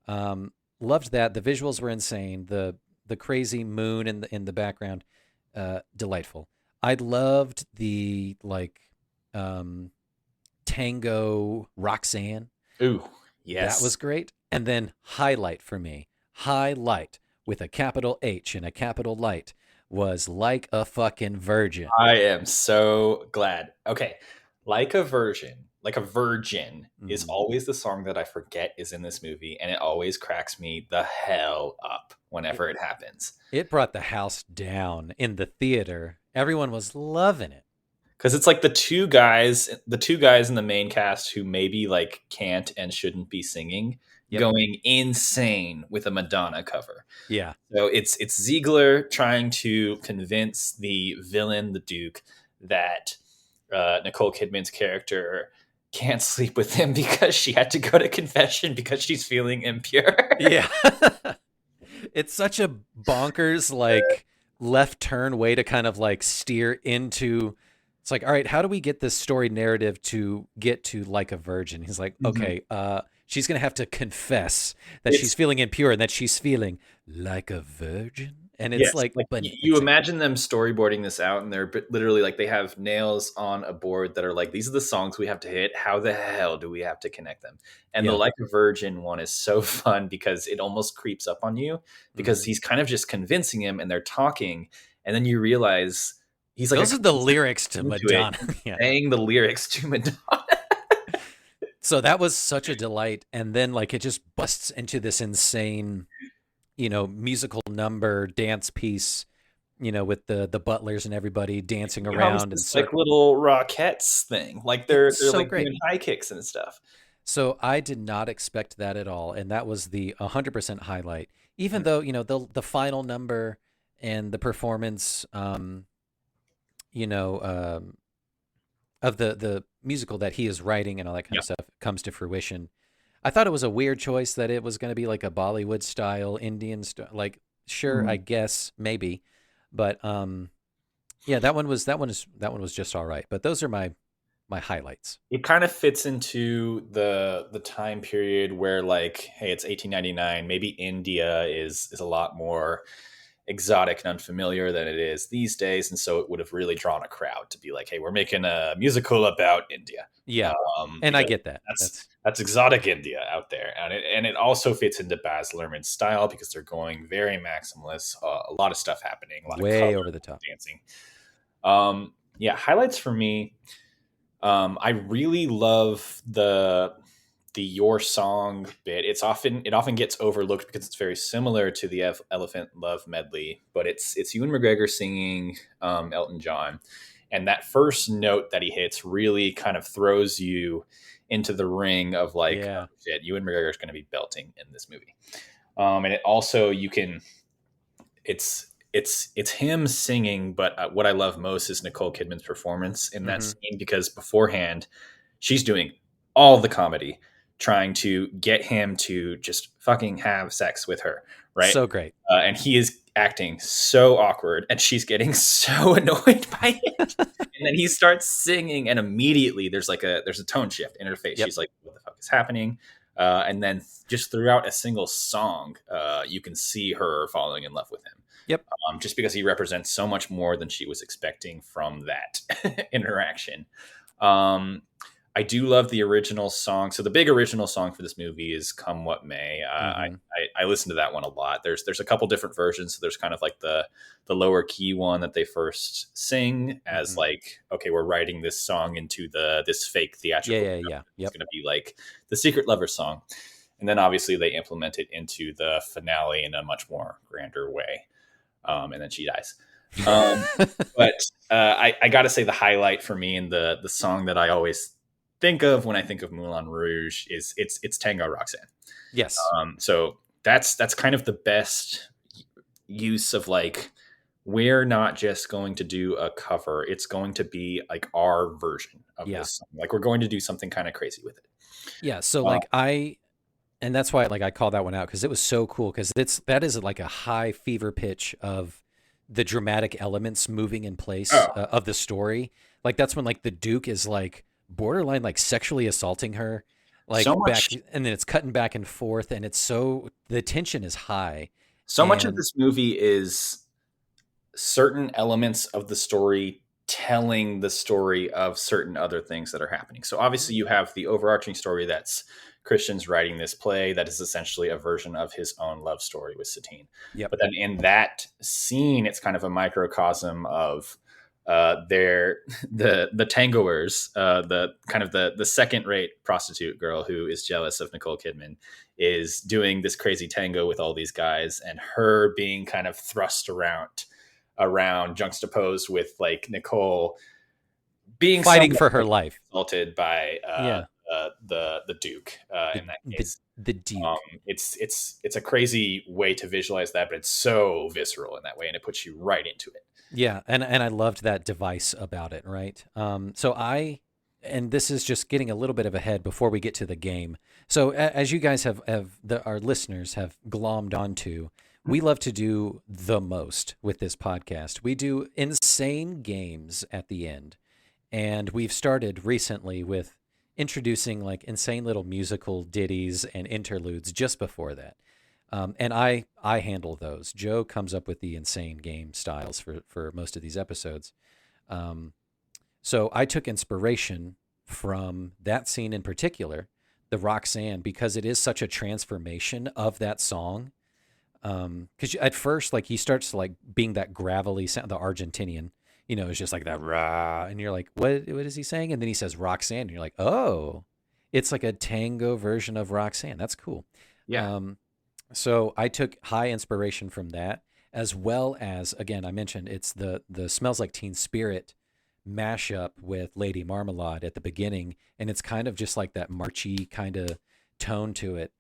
Loved that. The visuals were insane. The crazy moon in the background, delightful. I loved the like tango Roxanne. Ooh, yes. That was great. And then highlight for me, highlight with a capital H and a capital light was Like a Fucking Virgin. I am so glad. Okay. Like a Virgin is always the song that I forget is in this movie, and it always cracks me the hell up whenever it happens. It brought the house down in the theater. Everyone was loving it. Because it's like the two guys in the main cast who maybe like can't and shouldn't be singing, going insane with a Madonna cover. Yeah. So it's Ziegler trying to convince the villain, the Duke, that Nicole Kidman's character can't sleep with him because she had to go to confession because she's feeling impure. Yeah. It's such a bonkers like left turn way to kind of like steer into. It's like, all right, how do we get this story narrative to get to Like a Virgin? He's like, okay, she's going to have to confess that she's feeling impure and that she's feeling like a virgin. And it's but you imagine them storyboarding this out, and they're literally like they have nails on a board that are like, these are the songs we have to hit. How the hell do we have to connect them? And the Like a Virgin one is so fun because it almost creeps up on you because he's kind of just convincing him, and they're talking, and then you realize he's like, those are the lyrics to Madonna. Saying the lyrics to Madonna. So that was such a delight. And then like it just busts into this insane, musical number, dance piece, with the butlers and everybody dancing around. It's like little Rockettes thing. Like they're so like great. doing high kicks and stuff. So I did not expect that at all. And that was the 100% highlight, even though, the final number and the performance, of the musical that he is writing and all that kind of stuff comes to fruition. I thought it was a weird choice that it was going to be like a Bollywood style, Indian style. Like, sure, I guess maybe, but that one was just all right. But those are my highlights. It kind of fits into the time period where like, hey, it's 1899. Maybe India is a lot more exotic and unfamiliar than it is these days, and so it would have really drawn a crowd to be like, hey, we're making a musical about India. And I get that. That's exotic India out there, and it also fits into Baz Luhrmann's style because they're going very maximalist, a lot of stuff happening, a lot way of color, over the top dancing. Highlights for me, I really love the Your Song bit. It often gets overlooked because it's very similar to the Elephant Love Medley, but it's Ewan McGregor singing Elton John, and that first note that he hits really kind of throws you into the ring of like, oh, shit, Ewan McGregor is going to be belting in this movie. And it also it's him singing, but what I love most is Nicole Kidman's performance in that scene, because beforehand she's doing all the comedy, trying to get him to just fucking have sex with her, right? So great. And he is acting so awkward, and she's getting so annoyed by it. And then he starts singing, and immediately there's a tone shift in her face. She's like, what the fuck is happening? And then just throughout a single song, you can see her falling in love with him. Just because he represents so much more than she was expecting from that interaction. I do love the original song. So the big original song for this movie is Come What May. I listen to that one a lot. There's a couple different versions. So there's kind of like the lower key one that they first sing as like, okay, we're writing this song into this fake theatrical. It's going to be like the Secret Lover song. And then obviously they implement it into the finale in a much more grander way. And then she dies. But I got to say the highlight for me and the song that I always think of when I think of Moulin Rouge is it's Tango Roxanne. Yes. So that's kind of the best use of like, we're not just going to do a cover. It's going to be like our version of this song. Like we're going to do something kind of crazy with it. Yeah, so Uh, like and that's why like I call that one out because it was so cool because that is like a high fever pitch of the dramatic elements moving in place oh, of the story. Like that's when like the Duke is like borderline like sexually assaulting her, so like back, much and then it's cutting back and forth, and it's so the tension is high, so much of and this movie is certain elements of the story telling the story of certain other things that are happening. So obviously you have the overarching story that's Christian's writing this play that is essentially a version of his own love story with Satine. yep, But then in that scene, it's kind of a microcosm of their the tangoers, the kind of the second rate prostitute girl who is jealous of Nicole Kidman is doing this crazy tango with all these guys, and her being kind of thrust around juxtaposed with like Nicole being fighting somewhat for her life. assaulted by Yeah, the Duke the in that the case. the Duke. It's a crazy way to visualize that, but it's so visceral in that way, and it puts you right into it. Yeah, and I loved that device about it, right? So and this is just getting a little bit of ahead before we get to the game. So as you guys our listeners have glommed onto, we love to do the most with this podcast. We do insane games at the end, and we've started recently with introducing like insane little musical ditties and interludes just before that. And I handle those. Joe comes up with the insane game styles for most of these episodes. Um, so I took inspiration from that scene in particular, the Roxanne, because it is such a transformation of that song. Because at first, like he starts like being that gravelly sound, the Argentinian, it's just like that rah, and you're like, what is he saying? And then he says Roxanne, and you're like, oh, it's like a tango version of Roxanne. That's cool. Yeah. So I took high inspiration from that, as well as again I mentioned it's the Smells Like Teen Spirit mashup with Lady Marmalade at the beginning, and it's kind of just like that marchy kind of tone to it.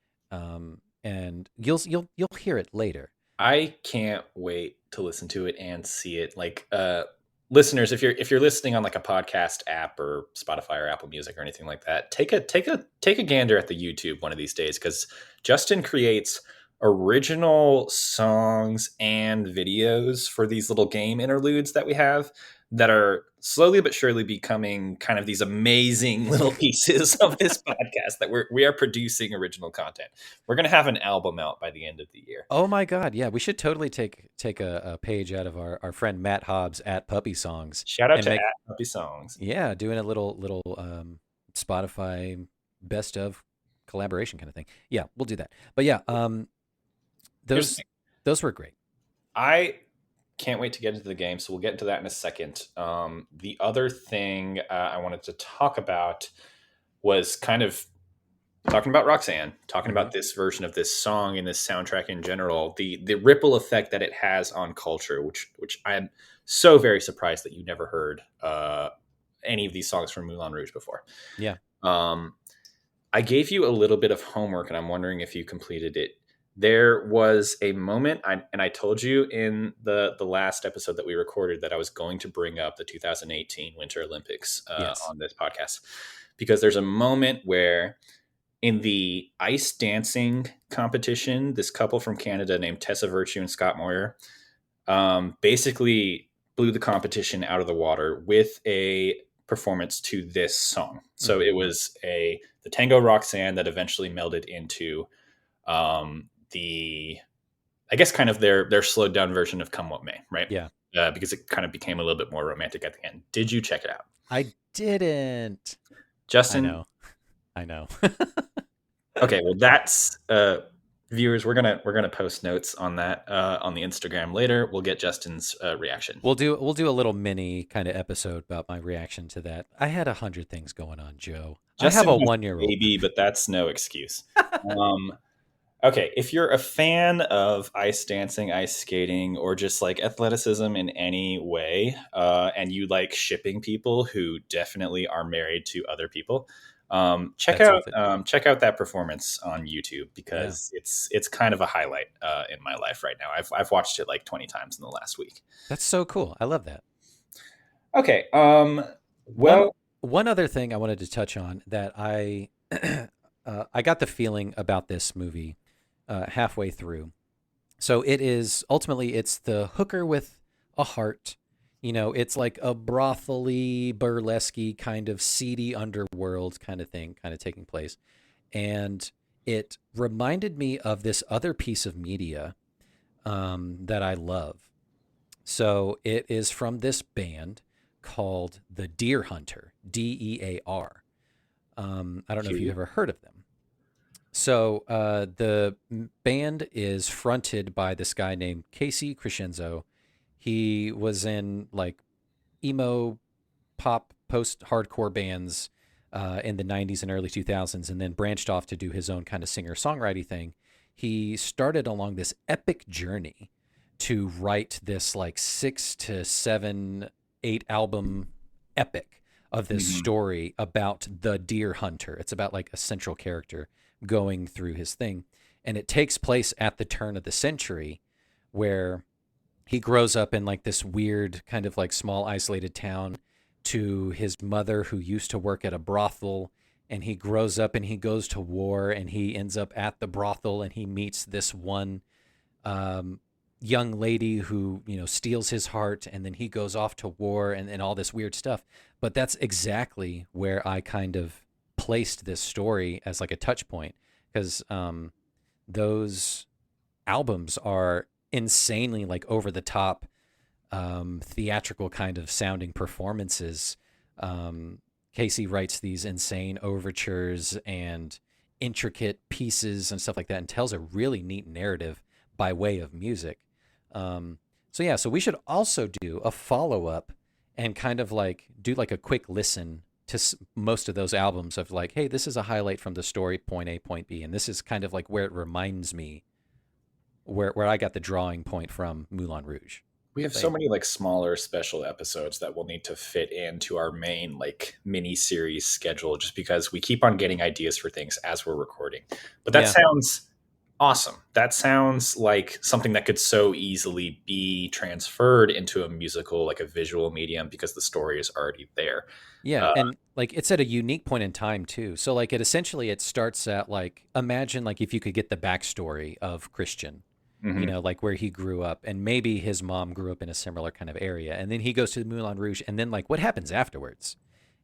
And you'll hear it later. I can't wait to listen to it and see it. Like listeners, if you're listening on like a podcast app or Spotify or Apple Music or anything like that, take a gander at the YouTube one of these days, because Justin creates original songs and videos for these little game interludes that we have that are slowly but surely becoming kind of these amazing little pieces of this podcast that we are producing original content. We're going to have an album out by the end of the year. Oh my God, yeah, we should totally take a page out of our friend Matt Hobbs at Puppy Songs Shout out and to make Puppy Songs. yeah, doing a little Spotify best of collaboration kind of thing. Yeah, we'll do that. But yeah, Here's those those were great. I can't wait to get into the game, so we'll get into that in a second. The other thing I wanted to talk about was kind of talking about Roxanne, talking Mhm. about this version of this song and this soundtrack in general, the ripple effect that it has on culture, which I am so very surprised that you never heard any of these songs from Moulin Rouge before. Yeah. Um, I gave you a little bit of homework, and I'm wondering if you completed it. There was a moment, and I told you in the last episode that we recorded that I was going to bring up the 2018 Winter Olympics Yes. on this podcast, because there's a moment where in the ice dancing competition, this couple from Canada named Tessa Virtue and Scott Moyer basically blew the competition out of the water with a performance to this song. So it was the tango Roxanne that eventually melded into the, I guess, kind of their slowed down version of Come What May, right? Yeah. Because it kind of became a little bit more romantic at the end. Did you check it out? I didn't. Justin? I know. Okay, well that's viewers, we're gonna post notes on that on the Instagram later. We'll get Justin's reaction. We'll do a little mini kind of episode about my reaction to that. I had 100 things going on, Joe. Justin I have a has 1-year-old. baby, but that's no excuse. Okay, if you're a fan of ice dancing, ice skating, or just like athleticism in any way, and you like shipping people who definitely are married to other people, check That's out worth it. check out that performance on YouTube, because it's kind of a highlight in my life right now. I've watched it like 20 times in the last week. That's so cool. I love that. Okay, One well, one other thing I wanted to touch on that I got the feeling about this movie halfway through. So it is ultimately it's the hooker with a heart. You know, it's like a brothely, burlesque kind of seedy underworld kind of thing, kind of taking place. And it reminded me of this other piece of media that I love. So it is from this band called the Deer Hunter, Dear. I don't know if you've ever heard of them. So the band is fronted by this guy named Casey Crescenzo. He was in like emo, pop, post-hardcore bands in the 90s and early 2000s, and then branched off to do his own kind of singer-songwriting thing. He started along this epic journey to write this like 6 to 7, 8 album epic of this story about the deer hunter. It's about like a central character going through his thing. And it takes place at the turn of the century where he grows up in like this weird kind of like small isolated town to his mother who used to work at a brothel, and he grows up and he goes to war and he ends up at the brothel and he meets this one young lady who, you know, steals his heart, and then he goes off to war and all this weird stuff. But that's exactly where I kind of placed this story as like a touch point, because those albums are insanely like over the top theatrical kind of sounding performances. Casey writes these insane overtures and intricate pieces and stuff like that, and tells a really neat narrative by way of music. So we should also do a follow-up and kind of like do like a quick listen to most of those albums of like, hey, this is a highlight from the story, point A, point B, and this is kind of like where it reminds me where I got the drawing point from Moulin Rouge. We have so many like smaller special episodes that we'll need to fit into our main like mini series schedule, just because we keep on getting ideas for things as we're recording. But that sounds awesome. That sounds like something that could so easily be transferred into a musical, like a visual medium, because the story is already there. Yeah, and like it's at a unique point in time too. So like it starts at like, imagine like if you could get the backstory of Christian, you know, like where he grew up, and maybe his mom grew up in a similar kind of area, and then he goes to the Moulin Rouge, and then like what happens afterwards?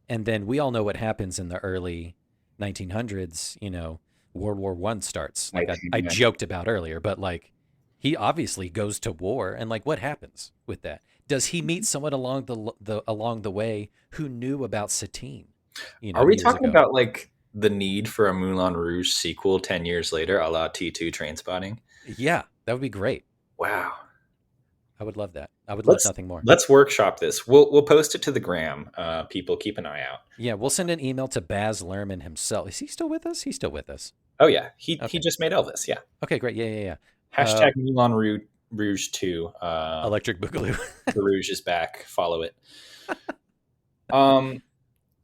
And then we all know what happens in the early 1900s, you know, World War I starts, like I joked about earlier, but like he obviously goes to war, and like what happens with that? Does he meet someone along the way who knew about Satine? You know, are we talking about like the need for a Moulin Rouge sequel 10 years later, a la T2 Trainspotting? Yeah, that would be great. Wow. I would love that. I would love nothing more. Let's workshop this. We'll post it to the gram. People keep an eye out. Yeah, we'll send an email to Baz Luhrmann himself. Is he still with us? He's still with us. Oh yeah, he just made Elvis. Yeah. Okay, great. Yeah. Hashtag Moulin Rouge 2. Electric Boogaloo. The Rouge is back. Follow it.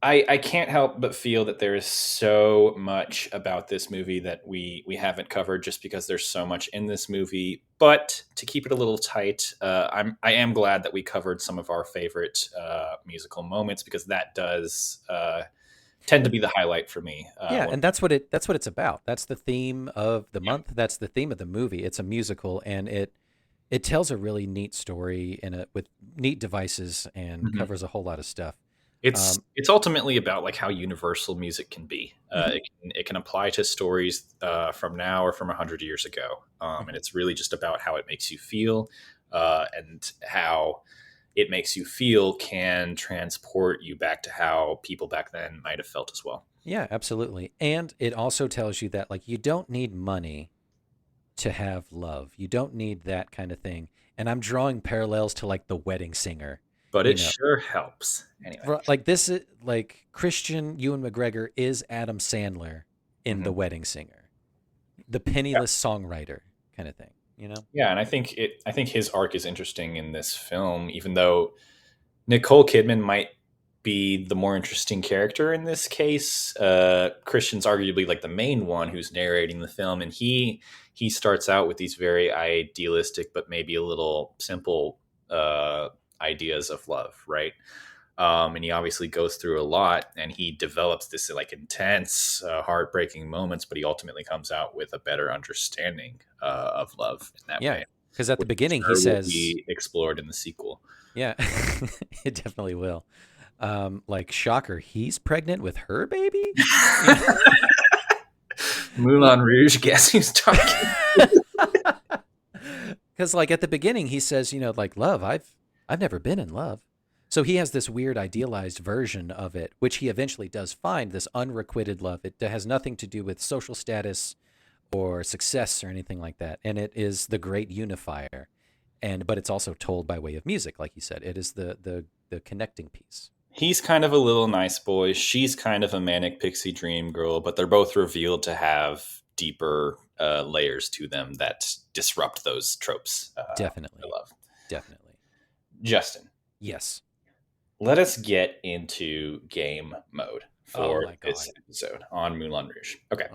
I can't help but feel that there is so much about this movie that we haven't covered, just because there's so much in this movie. But to keep it a little tight, I am glad that we covered some of our favorite musical moments, because that does tend to be the highlight for me. And that's what it's about. That's the theme of the month. That's the theme of the movie. It's a musical, and it tells a really neat story with neat devices, and covers a whole lot of stuff. It's ultimately about like how universal music can be. It can apply to stories from now or from 100 years ago, and it's really just about how it makes you feel, and how it makes you feel can transport you back to how people back then might have felt as well. Yeah, absolutely. And it also tells you that like you don't need money to have love. You don't need that kind of thing. And I'm drawing parallels to like The Wedding Singer. But it sure helps. Anyway. Like this is like Christian Ewan McGregor is Adam Sandler in The Wedding Singer. The penniless songwriter kind of thing, you know? Yeah, and I think his arc is interesting in this film, even though Nicole Kidman might be the more interesting character in this case. Christian's arguably like the main one who's narrating the film, and he starts out with these very idealistic but maybe a little simple ideas of love, right? And he obviously goes through a lot, and he develops this like intense, heartbreaking moments, but he ultimately comes out with a better understanding of love in that Yeah, way, because at the which I'm beginning he sure will says, be explored in the sequel. yeah, it definitely will. Like, shocker, he's pregnant with her baby? Moulin Rouge, guess who's talking? Because like at the beginning he says, like, love, I've never been in love. So he has this weird idealized version of it, which he eventually does find, this unrequited love. It has nothing to do with social status or success or anything like that. And it is the great unifier. But it's also told by way of music, like you said. It is the connecting piece. He's kind of a little nice boy. She's kind of a manic pixie dream girl, but they're both revealed to have deeper layers to them that disrupt those tropes. Definitely. I love. Definitely. Justin, Yes. let us get into game mode for my this God. episode on Moulin Rouge. Okay.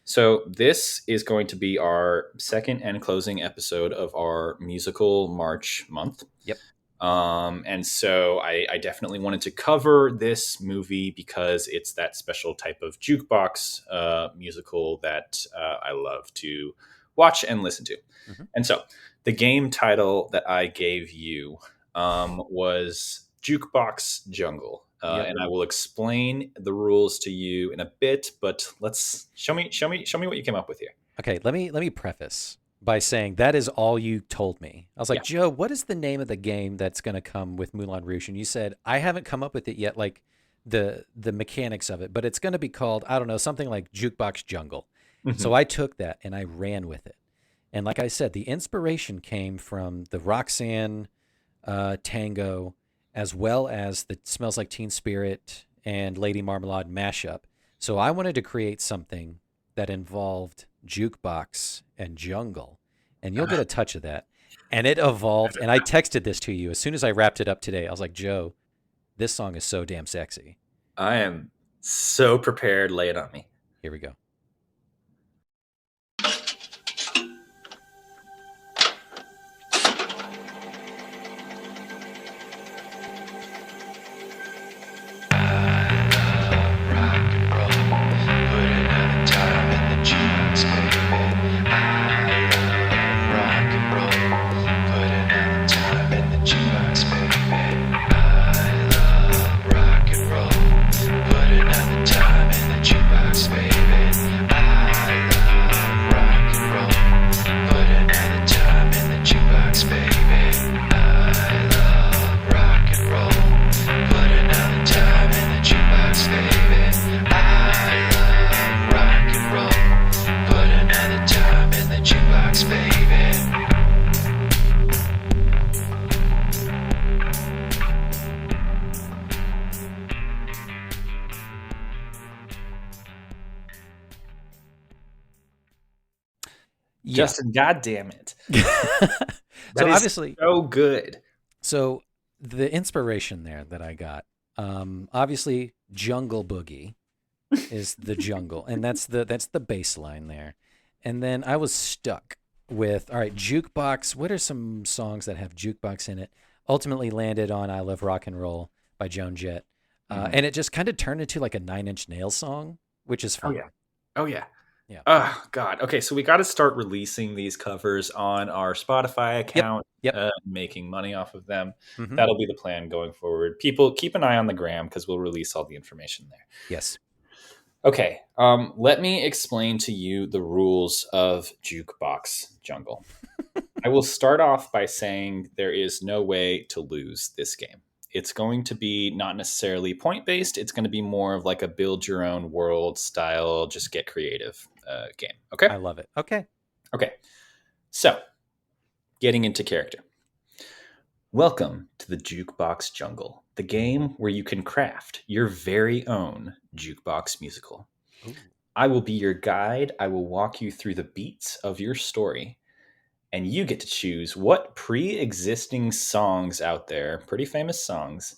So this is going to be our second and closing episode of our musical March month. Yep. And so I definitely wanted to cover this movie because it's that special type of jukebox musical that I love to watch and listen to. Mm-hmm. And so the game title that I gave you was Jukebox Jungle. And I will explain the rules to you in a bit, but let's show me what you came up with here. Okay, let me preface by saying that is all you told me. I was like, Joe, what is the name of the game that's going to come with Moulin Rouge? And you said, I haven't come up with it yet, like the mechanics of it, but it's going to be called, I don't know, something like Jukebox Jungle. Mm-hmm. So I took that and I ran with it. And like I said, the inspiration came from the Roxanne tango, as well as the Smells Like Teen Spirit and Lady Marmalade mashup. So I wanted to create something that involved jukebox and jungle, and you'll get a touch of that. And it evolved, and I texted this to you as soon as I wrapped it up today. I was like, Joe, this song is so damn sexy. I am so prepared. Lay it on me. Here we go. Justin, goddamn it! So obviously, so good. So the inspiration there that I got, obviously, Jungle Boogie is the jungle, and that's the baseline there. And then I was stuck with, all right, jukebox. What are some songs that have jukebox in it? Ultimately landed on "I Love Rock and Roll" by Joan Jett, and it just kind of turned into like a Nine Inch Nails song, which is fun. Oh yeah. Yeah. Oh God. Okay, so we got to start releasing these covers on our Spotify account. Yep. Making money off of them. Mm-hmm. That'll be the plan going forward. People keep an eye on the gram because we'll release all the information there. Yes. Okay. Let me explain to you the rules of Jukebox Jungle. I will start off by saying there is no way to lose this game. It's going to be not necessarily point-based. It's going to be more of like a build your own world style, just get creative game. Okay? I love it. Okay. So, getting into character. Welcome to the Jukebox Jungle, the game where you can craft your very own jukebox musical. Ooh. I will be your guide. I will walk you through the beats of your story. And you get to choose what pre-existing songs out there, pretty famous songs,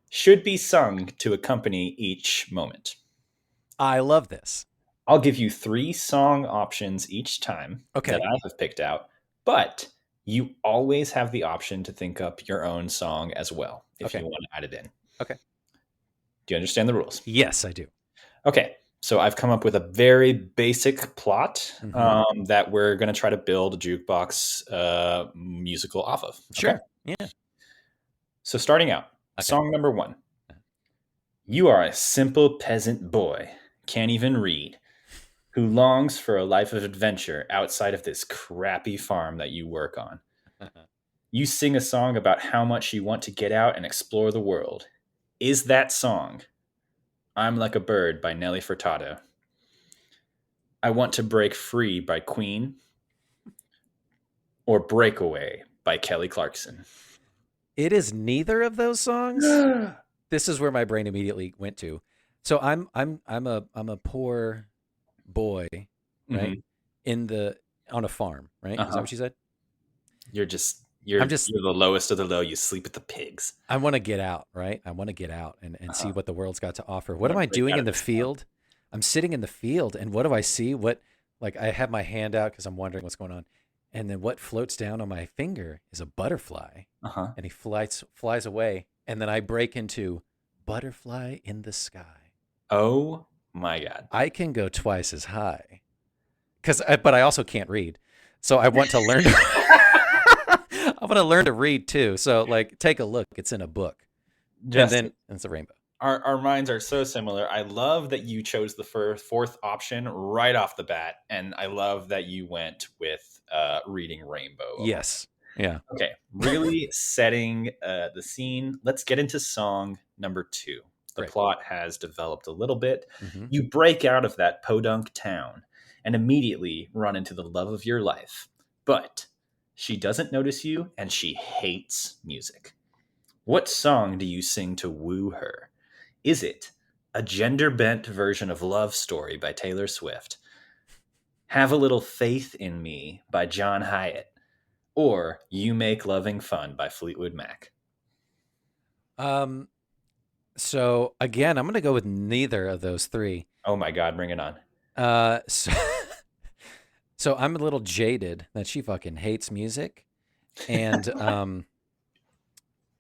should be sung to accompany each moment. I love this. I'll give you 3 song options each time that I have picked out, but you always have the option to think up your own song as well if you want to add it in. Okay. Do you understand the rules? Yes, I do. Okay. So I've come up with a very basic plot Mhm. that we're going to try to build a jukebox musical off of. Okay. Sure. Yeah. So starting out, Okay. song number 1. You are a simple peasant boy, can't even read, who longs for a life of adventure outside of this crappy farm that you work on. You sing a song about how much you want to get out and explore the world. Is that song I'm Like a Bird by Nelly Furtado? I Want to Break Free by Queen? Or Breakaway by Kelly Clarkson? It is neither of those songs. This is where my brain immediately went to. So I'm a poor boy, right? Mhm. In the on a farm, right? Is that Uh-huh. what you said? You're just I'm you're just you're the lowest of the low. You sleep with the pigs. I want to get out, right? I want to get out and see Uh-huh. what the world's got to offer. You What am want I to break doing out in of the this town. field? I'm sitting in the field, and what do I see? What like I have my hand out because I'm wondering what's going on, and then what floats down on my finger is a butterfly, Uh-huh. and he flies away, and then I break into butterfly in the sky. Oh my god. I can go twice as high but I also can't read, so I want to learn. I want to learn to read too. So like, take a look. It's in a book, and Justin, then it's a rainbow. our minds are so similar. I love that you chose the fourth option right off the bat, and I love that you went with reading Rainbow of all. Yes. Yeah. Okay, really setting the scene. Let's get into song number 2. The Great. plot has developed a little bit. Mm-hmm. You break out of that podunk town and immediately run into the love of your life. But she doesn't notice you and she hates music. What song do you sing to woo her? Is it a gender bent version of Love Story by Taylor Swift? Have a Little Faith in Me by John Hyatt? Or You Make Loving Fun by Fleetwood Mac? Um. So again, I'm gonna go with neither of those three. Oh my God, bring it on. So, so I'm a little jaded that she fucking hates music, and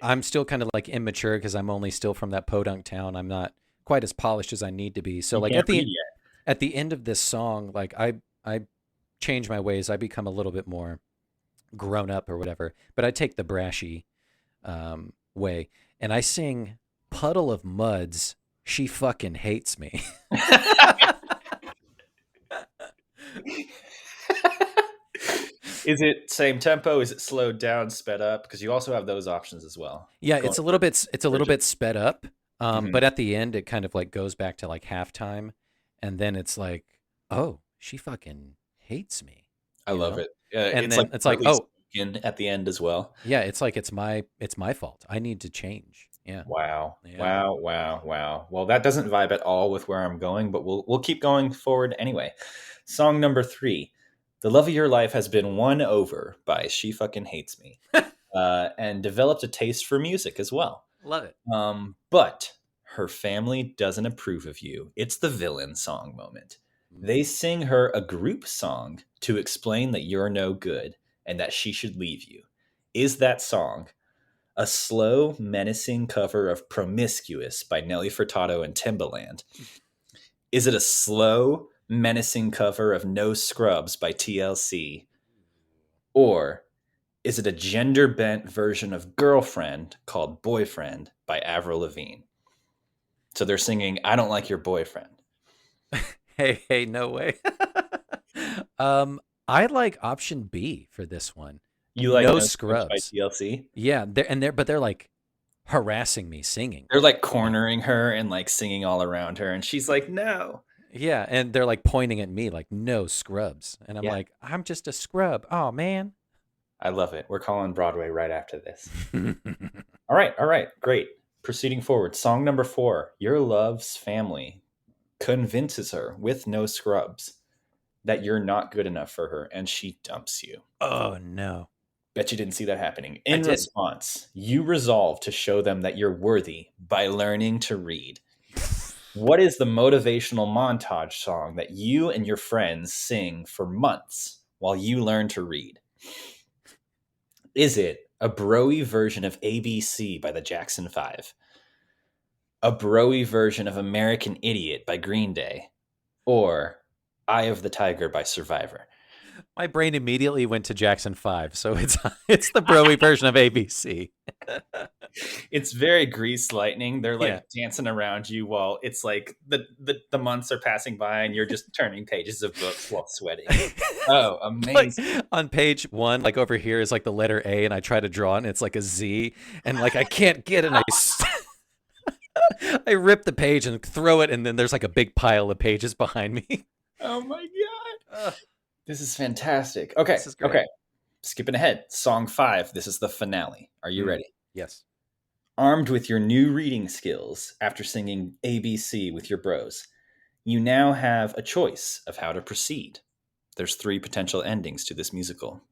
I'm still kind of like immature because I'm only still from that podunk town. I'm not quite as polished as I need to be. So You like can't read yet. at the end of this song, like I change my ways. I become a little bit more grown up or whatever. But I take the brashy way, and I sing "Puddle of Muds." She fucking hates me. Is it same tempo? Is it slowed down, sped up? Because you also have those options as well. Yeah, Going it's a for little bit version. sped up. Mhm. But at the end it kind of like goes back to like halftime, and then it's like, oh, she fucking hates me, I love it. And It's like then it's like, partly oh, spoken at the end as well. yeah, it's like it's my fault. I need to change. Yeah. Wow. Yeah. Wow. Wow. Wow. Well, that doesn't vibe at all with where I'm going, but we'll keep going forward anyway. Song number 3. The Love of Your Life has been won over by She Fucking Hates Me. And developed a taste for music as well. Love it. But her family doesn't approve of you. It's the villain song moment. They sing her a group song to explain that you're no good and that she should leave you. Is that song a slow, menacing cover of Promiscuous by Nelly Furtado and Timbaland? Is it a slow, menacing cover of No Scrubs by TLC? Or is it a gender bent version of Girlfriend called Boyfriend by Avril Lavigne? So they're singing I Don't Like Your Boyfriend. Hey, no way. I like option B for this one. You like No No Scrubs by Scrubs. TLC? Yeah, they're like harassing me singing. They're like cornering her and like singing all around her, and she's like, no. Yeah, and they're like pointing at me like no scrubs. And I'm Yeah. like, I'm just a scrub. Oh man. I love it. We're calling Broadway right after this. All right, great. Proceeding forward. Song number 4, Your Love's Family convinces her with No Scrubs that you're not good enough for her, and she dumps you. Oh no. Bet you didn't see that happening. I In didn't. response, you resolve to show them that you're worthy by learning to read. What is the motivational montage song that you and your friends sing for months while you learn to read? Is it a broy version of ABC by the Jackson 5? a broy version of American Idiot by Green Day, or Eye of the Tiger by Survivor? My brain immediately went to Jackson 5, so it's the broy version of ABC. It's very Grease Lightning. They're Yeah. like dancing around you while it's like the months are passing by and you're just turning pages of books while sweating. Oh, amazing. Like, on page 1, like over here is like the letter A, and I try to draw it, and it's like a Z, and like I can't get it, and I rip the page and throw it, and then there's like a big pile of pages behind me. Oh my God. This is fantastic. Okay. This is great. Okay. Skipping ahead. Song 5. This is the finale. Are you ready? Yes. Armed with your new reading skills after singing ABC with your bros, you now have a choice of how to proceed. There's 3 potential endings to this musical.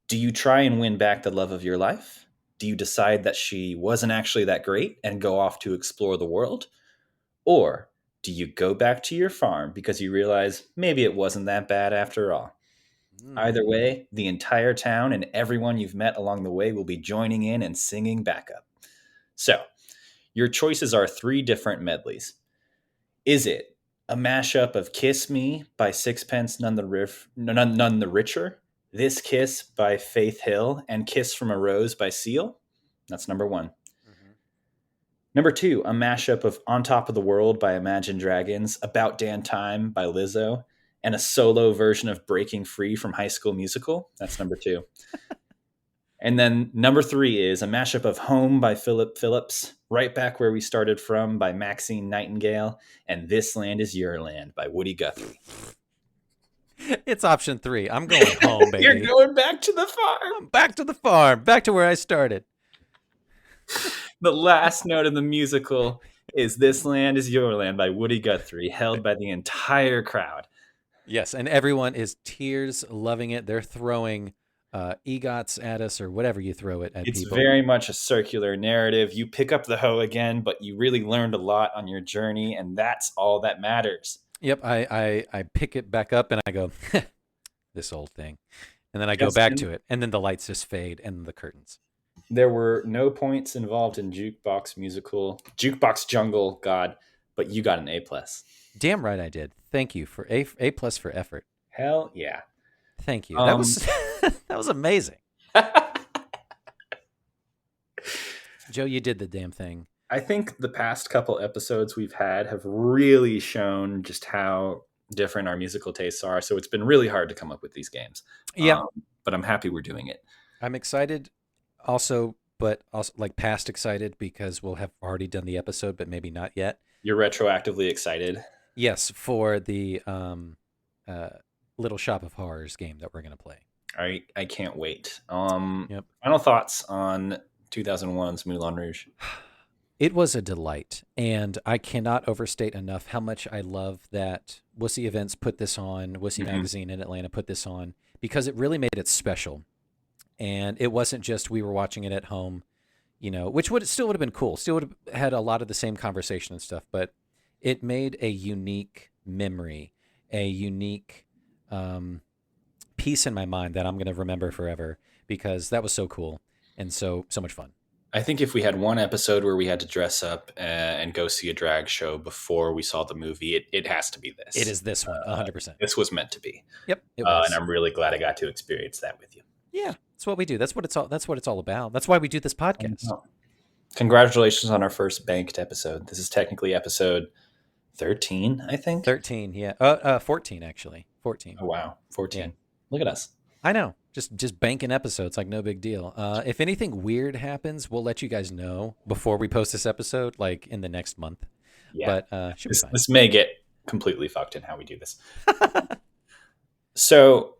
Do you try and win back the love of your life? Do you decide that she wasn't actually that great and go off to explore the world? Or do you go back to your farm because you realize maybe it wasn't that bad after all? Either way, the entire town and everyone you've met along the way will be joining in and singing backup. So, your choices are 3 different medleys. Is it a mashup of Kiss Me by Sixpence None the Richer, This Kiss by Faith Hill, and Kiss from a Rose by Seal? That's number 1. Number 2, a mashup of On Top of the World by Imagine Dragons, About Damn Time by Lizzo, and a solo version of Breaking Free from High School Musical. That's number 2. And then number 3 is a mashup of Home by Philip Phillips, Right Back Where We Started From by Maxine Nightingale, and This Land Is Your Land by Woody Guthrie. It's option 3. I'm going home, baby. You're going back to the farm. Back to the farm. Back to where I started. The last note of the musical is This Land Is Your Land by Woody Guthrie, held by the entire crowd. Yes, and everyone is tears loving it. They're throwing EGOTs at us or whatever you throw it at It's people. very much a circular narrative. You pick up the hoe again, but you really learned a lot on your journey, and that's all that matters. Yep, I pick it back up and I go, this old thing. And then I go back to it, and then the lights just fade and the curtains. There were no points involved in Jukebox Jungle, God, but you got an A+. Damn right I did. Thank you for A+ for effort. Hell yeah. Thank you. That was that was amazing. Joe, you did the damn thing. I think the past couple episodes we've had have really shown just how different our musical tastes are. So it's been really hard to come up with these games. Yeah. But I'm happy we're doing it. I'm excited also, but also like past excited because we'll have already done the episode, but maybe not yet. You're retroactively excited? Yes, for the Little Shop of Horrors game that we're going to play. I can't wait. Yep. Final thoughts on 2001's Moulin Rouge? It was a delight, and I cannot overstate enough how much I love that Wussy Events put this on, Wussy Magazine in Atlanta put this on, because it really made it special. And it wasn't just we were watching it at home, you know, which still would have been cool. Still would have had a lot of the same conversation and stuff, but it made a unique memory, a unique piece in my mind that I'm going to remember forever because that was so cool and so much fun. I think if we had one episode where we had to dress up and go see a drag show before we saw the movie, it has to be this. It is this one, 100%. This was meant to be. Yep, it was. And I'm really glad I got to experience that with you. Yeah, that's what we do. That's what it's all about. That's why we do this podcast. Congratulations on our first banked episode. This is technically episode 13, I think. 13, yeah. 14 actually. 14. Oh wow, 14. Yeah. Look at us. I know. Just banking episodes like no big deal. If anything weird happens, we'll let you guys know before we post this episode, like in the next month. Yeah. But should be fine. This may get completely fucked in how we do this. So,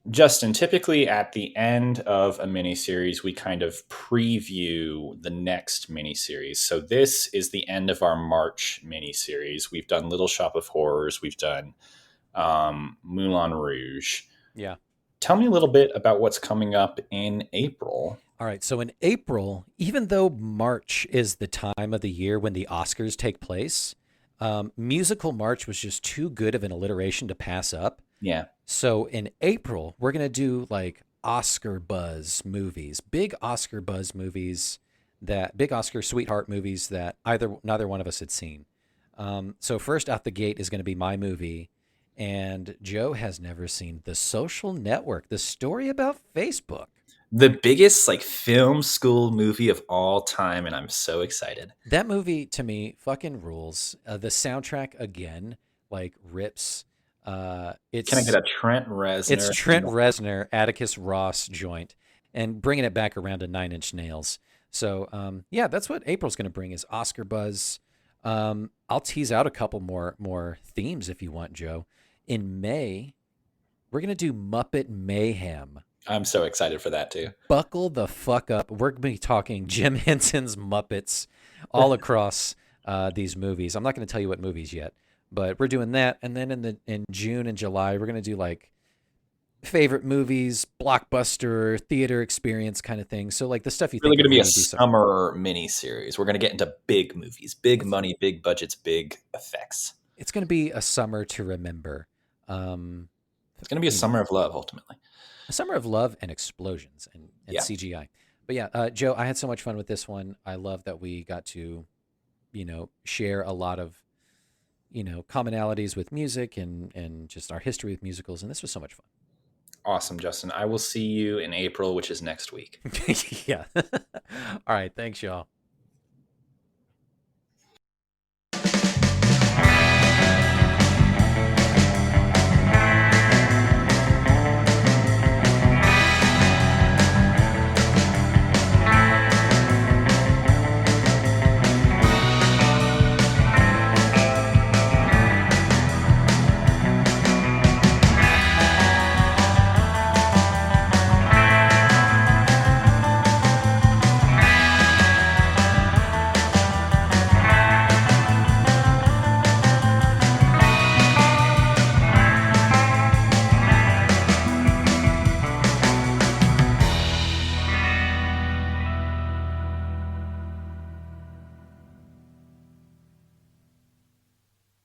Justin, typically at the end of a miniseries, we kind of preview the next miniseries. So this is the end of our March miniseries. We've done Little Shop of Horrors. We've done Moulin Rouge. Yeah. Tell me a little bit about what's coming up in April. All right. So in April, even though March is the time of the year when the Oscars take place, Musical March was just too good of an alliteration to pass up. Yeah. So in April, we're going to do like Oscar buzz movies, big Oscar buzz movies that big Oscar sweetheart movies that neither one of us had seen. So first out the gate is going to be my movie, and Joe has never seen The Social Network, the story about Facebook. The biggest like film school movie of all time, and I'm so excited. That movie to me fucking rules. The soundtrack again like rips. Can I get a Trent Reznor? It's Trent Reznor, Atticus Ross joint, and bringing it back around to Nine Inch Nails. So yeah, that's what April's going to bring is Oscar buzz. I'll tease out a couple more themes if you want, Joe. In May, we're going to do Muppet Mayhem. I'm so excited for that too. Buckle the fuck up. We're going to be talking Jim Henson's Muppets all across these movies. I'm not going to tell you what movies yet, but we're doing that. And then in June and July, we're going to do like favorite movies, blockbuster, theater experience kind of thing. So like the stuff you really think going to be a summer mini series. We're going to get into big movies, big money, big budgets, big effects. It's going to be a summer to remember. It's going to be a summer of love, ultimately. A summer of love and explosions and CGI. But yeah, Joe, I had so much fun with this one. I love that we got to, share a lot of, commonalities with music and just our history with musicals. And this was so much fun. Awesome, Justin. I will see you in April, which is next week. Yeah. All right. Thanks, y'all.